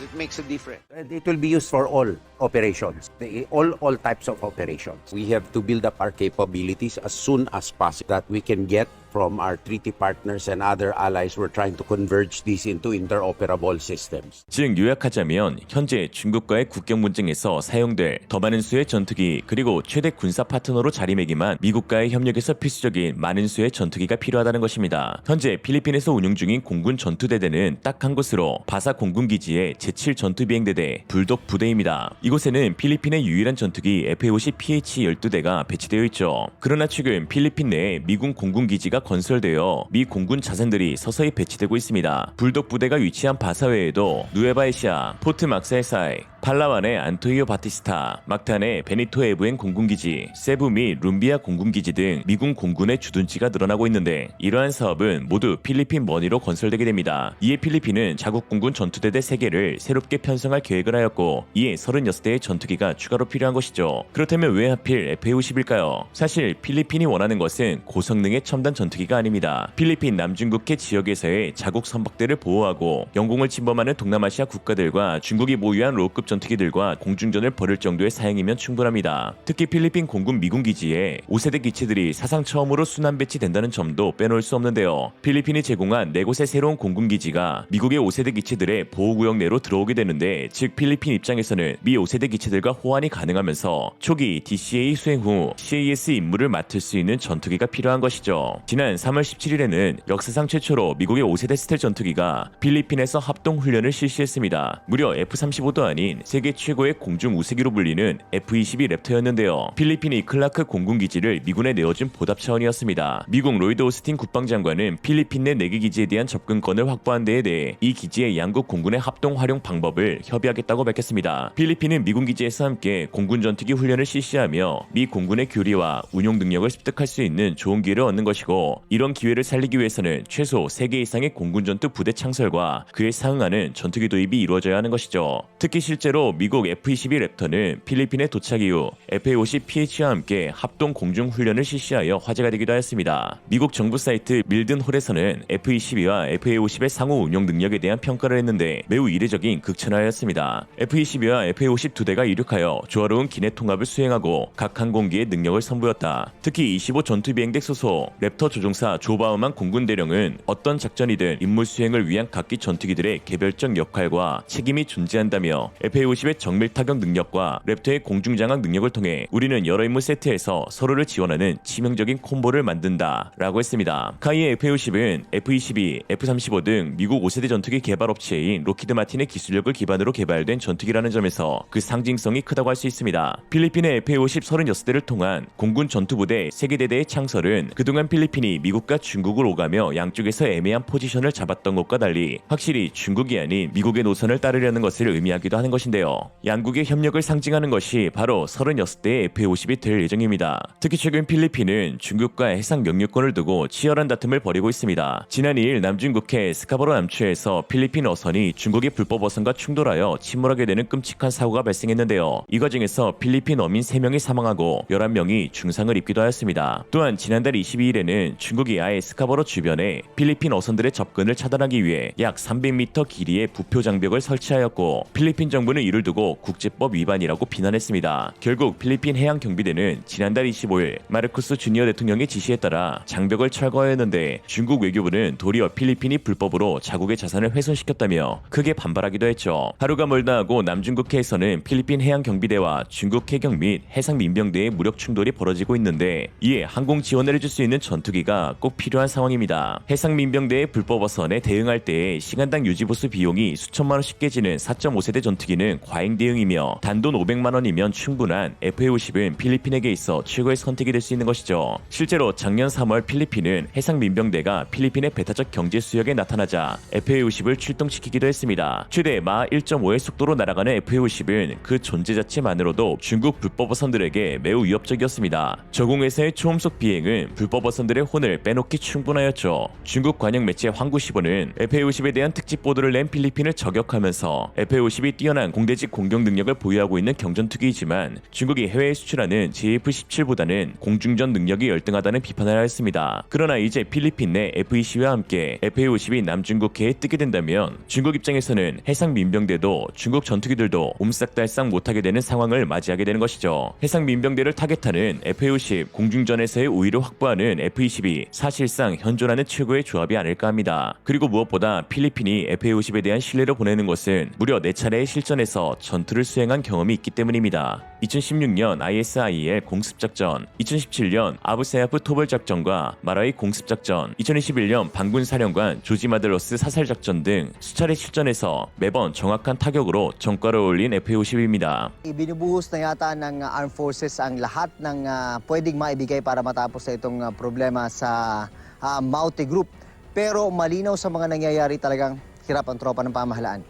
it makes a difference. It will be used for all operations, all types of operations. We have to build up our capabilities as soon as possible that we can get from our treaty partners and other allies. We're trying to converge these into interoperable systems. 즉 요약하자면 현재 중국과의 국경 분쟁에서 사용될 더 많은 수의 전투기 그리고 최대 군사 파트너로 자리매김한 미국과의 협력에서 필수적인 많은 수의 전투기가 필요하다는 것입니다. 현재 필리핀에서 운용 중인 공군 전투대대는 딱 한 곳으로 바사 공군기지의 제7 전투비행대대 불독 부대입니다. 이곳에는 필리핀의 유일한 전투기 FA-50 PH-12대가 배치되어 있죠. 그러나 최근 필리핀 내에 미군 공군기지가 부대가 건설되어 미 공군 자산들이 서서히 배치되고 있습니다. 불독 부대가 위치한 바사웨에도 누에바에시아, 포트 막사에사이, 팔라완의 안토이오 바티스타, 막탄의 베니토 에브엔 공군기지, 세부 및 룸비아 공군기지 등 미군 공군의 주둔지가 늘어나고 있는데 이러한 사업은 모두 필리핀 머니로 건설되게 됩니다. 이에 필리핀은 자국 공군 전투대대 3개를 새롭게 편성할 계획을 하였고 이에 36대의 전투기가 추가로 필요한 것이죠. 그렇다면 왜 하필 FA-50일까요? 사실 필리핀이 원하는 것은 고성능의 첨단 전투기가 아닙니다. 필리핀 남중국해 지역에서의 자국 선박대를 보호하고 영공을 침범하는 동남아시아 국가들과 중국이 보유한 로급 전투기들과 공중전을 벌일 정도의 사양이면 충분합니다. 특히 필리핀 공군 미군 기지에 5세대 기체들이 사상 처음으로 순환 배치된다는 점도 빼놓을 수 없는데요. 필리핀이 제공한 4곳의 새로운 공군 기지가 미국의 5세대 기체들의 보호구역 내로 들어오게 되는데 즉 필리핀 입장에서는 미 5세대 기체들과 호환이 가능하면서 초기 DCA 수행 후 CAS 임무를 맡을 수 있는 전투기가 필요한 것이죠. 지난 3월 17일에는 역사상 최초로 미국의 5세대 스텔 전투기가 필리핀에서 합동훈련을 실시했습니다. 무려 F-35도 아닌 세계 최고의 공중 우세기로 불리는 F-22 랩터였는데요. 필리핀이 클라크 공군기지를 미군에 내어준 보답 차원이었습니다. 미국 로이드 오스틴 국방장관은 필리핀 내 4개 기지에 대한 접근권을 확보한 데에 대해 이 기지의 양국 공군의 합동 활용 방법을 협의하겠다고 밝혔습니다. 필리핀은 미군 기지에서 함께 공군 전투기 훈련을 실시하며 미 공군의 교리와 운용 능력을 습득할 수 있는 좋은 기회를 얻는 것이고 이런 기회를 살리기 위해서는 최소 3개 이상의 공군 전투 부대 창설과 그에 상응하는 전투기 도입이 이루어져야 하는 것이죠. 특히 실제로 미국 F-22 랩터는 필리핀에 도착 이후 FA-50PH와 함께 합동 공중 훈련을 실시하여 화제가 되기도 하였습니다. 미국 정부 사이트 밀든홀에서는 F-22와 FA-50의 상호 운용 능력에 대한 평가를 했는데 매우 이례적인 극찬하였습니다. F-22와 FA-50 두 대가 이륙하여 조화로운 기내 통합을 수행하고 각 항공기의 능력을 선보였다. 특히 25 전투비행대 소속 랩터 조종사 조 바우만 공군대령은 어떤 작전이든 임무 수행을 위한 각기 전투기들의 개별적 역할과 책임이 존재한다며 FA-50의 정밀 타격 능력과 랩터의 공중장악 능력을 통해 우리는 여러 임무 세트에서 서로를 지원하는 치명적인 콤보를 만든다 라고 했습니다. 카이의 FA-50은 F-22, F-35 등 미국 5세대 전투기 개발 업체인 로키드 마틴의 기술력을 기반으로 개발된 전투기라는 점에서 그 상징성이 크다고 할 수 있습니다. 필리핀의 FA-50 36대를 통한 공군 전투부대 3개 대대의 창설은 그동안 필리핀이 미국과 중국을 오가며 양쪽에서 애매한 포지션을 잡았던 것과 달리 확실히 중국이 아닌 미국의 노선을 따르려는 것을 의미하기도 하는 것인데요. 양국의 협력을 상징하는 것이 바로 36대의 FA-50이 될 예정입니다. 특히 최근 필리핀은 중국과 해상 명령권을 두고 치열한 다툼을 벌이고 있습니다. 지난 2일 남중국해 스카보로 남추에서 필리핀 어선이 중국의 불법 어선과 충돌하여 침몰하게 되는 끔찍한 사고가 발생했는데요. 이 과정에서 필리핀 어민 3명이 사망하고 11명이 중상을 입기도 하였습니다. 또한 지난달 22일에는 중국이 아예 스카보로 주변에 필리핀 어선들의 접근을 차단하기 위해 약 300m 길이의 부표 장벽을 설치하였고 필리핀 정부는 이를 두고 국제법 위반이라고 비난했습니다. 결국 필리핀 해양경비대는 지난달 25일 마르코스 주니어 대통령의 지시에 따라 장벽을 철거하였는데 중국 외교부는 도리어 필리핀이 불법으로 자국의 자산을 훼손시켰다며 크게 반발하기도 했죠. 하루가 멀다 하고 남중국해에서는 필리핀 해양경비대와 중국 해경 및 해상민병대의 무력 충돌이 벌어지고 있는데 이에 항공 지원을 해줄 수 있는 전투기가 꼭 필요한 상황입니다. 해상민병대의 불법 어선에 대응할 때의 시간당 유지보수 비용이 수천만 원씩 깨지는 4.5세대 전투기는 과잉 대응이며 단돈 500만 원이면 충분한 FA-50은 필리핀에게 있어 최고의 선택이 될 수 있는 것이죠. 실제로 작년 3월 필리핀은 해상민병대가 필리핀의 배타적 경제 수역에 나타나자 FA-50을 출동시키기도 했습니다. 최대 마 1.5의 속도로 날아가는 FA-50은 그 존재 자체만으로도 중국 불법 어선들에게 매우 위협적이었습니다. 저공에서의 초음속 비행은 불법 어선들의 혼을 빼놓기 충분하였죠. 중국 관영 매체 황구시보는 FA-50에 대한 특집 보도를 낸 필리핀을 저격하면서 FA-50이 뛰어난 공대직 공격 능력을 보유하고 있는 경전투기이지만 중국이 해외에 수출하는 JF-17보다는 공중전 능력이 열등하다는 비판을 하였습니다. 그러나 이제 필리핀 내 F-22와 함께 FA-50이 남중국해에 뜨게 된다면 중국 입장에서는 해상민병대도 중국 전투기들도 옴싹달싹 못하게 되는 상황을 맞이하게 되는 것이죠. 해상민병대를 타겟하는 FA-50 공중전에서의 우위를 확보하는 F-22 사실상 현존하는 최고의 조합이 아닐까 합니다. 그리고 무엇보다 필리핀이 FA-50에 대한 신뢰를 보내는 것은 무려 4차례의 실전에서 전투를 수행한 경험이 있기 때문입니다. 2016년 ISIL 공습작전, 2017년 아부사야프 토벌작전과 마라위 공습작전, 2021년 반군사령관 조지 마들러스 사살작전 등 수차례 실전에서 매번 정확한 타격으로 전과를 올린 FA-50입니다. Ibinubuhos na yata ng Armed Forces ang lahat ng pwedeng maibigay para matapos sa itong problema sa Maute Group. Pero malinaw sa mga nangyayari talagang hirap ang tropa ng pamahalaan.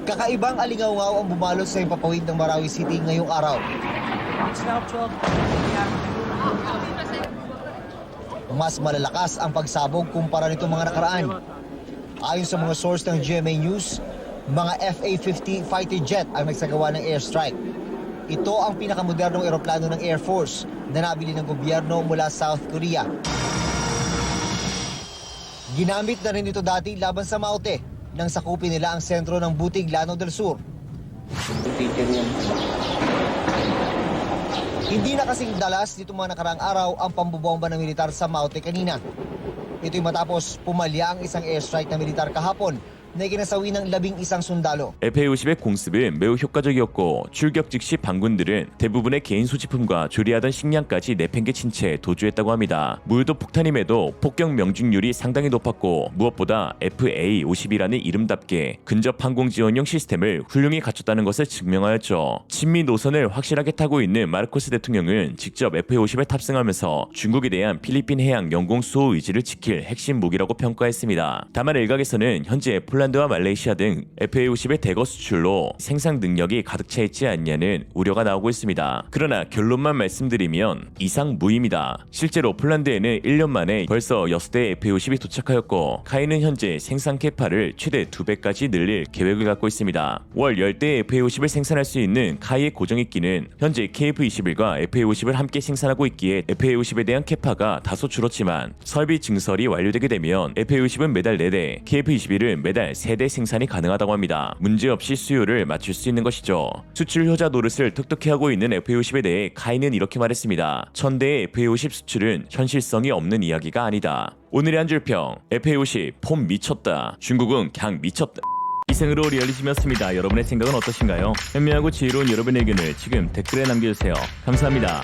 Kakaibang alingaw-ngaw ang bumalot sa impapawid ng Marawi City ngayong araw. Mas malalakas ang pagsabog kumpara nito mga nakaraan. Ayon sa mga source ng GMA News, mga FA-50 fighter jet ang nagsagawa ng airstrike. Ito ang pinakamodernong eroplano ng Air Force na nabili ng gobyerno mula South Korea. Ginamit na rin ito dati laban sa Maute nang sakupin nila ang sentro ng Butig, Lanao del Sur. Hindi na kasing dalas dito mga nakaraang araw ang pambobomba ng militar sa Maute kanina. Ito'y matapos pumalya ang isang airstrike na militar kahapon na ikinasawi ng 11 sundalo. FA-50의 공습은 매우 효과적이었고 출격 즉시 반군들은 대부분의 개인 소지품과 조리하던 식량까지 내팽개친 채 도주했다고 합니다. 무효도 폭탄임에도 폭격 명중률이 상당히 높았고 무엇보다 FA-50이라는 이름답게 근접 항공 지원용 시스템을 훌륭히 갖췄다는 것을 증명하였죠. 친미 노선을 확실하게 타고 있는 마르코스 대통령은 직접 FA-50에 탑승하면서 중국에 대한 필리핀 해양 영공 수호 의지를 지킬 핵심 무기라고 평가했습니다. 다만 일각에서는 현재 폴란드와 말레이시아 등 FA-50의 대거 수출로 생산 능력이 가득 차 있지 않냐는 우려가 나오고 있습니다. 그러나 결론만 말씀드리면 이상 무의입니다. 실제로 폴란드에는 1년 만에 벌써 6대의 FA-50이 도착하였고 카이는 현재 생산 캐파를 최대 2배까지 늘릴 계획을 갖고 있습니다. 월 10대의 FA-50을 생산할 수 있는 카이의 고정익기는 현재 KF-21과 FA-50을 함께 생산하고 있기에 FA-50에 대한 캐파가 다소 줄었지만 설비 증설이 완료되게 되면 FA-50은 매달 4대, KF-21은 매달 3대 생산이 가능하다고 합니다. 문제없이 수요를 맞출 수 있는 것이죠. 수출 효자 노릇을 톡톡히 하고 있는 FA-50에 대해 카이는 이렇게 말했습니다. 1000대의 FA-50 수출은 현실성이 없는 이야기가 아니다. 오늘의 한 줄평, FA-50 폼 미쳤다. 중국은 그냥 미쳤다. 이생으로 리얼리즘이었습니다. 여러분의 생각은 어떠신가요? 현명하고 지혜로운 여러분의 의견을 지금 댓글에 남겨주세요. 감사합니다.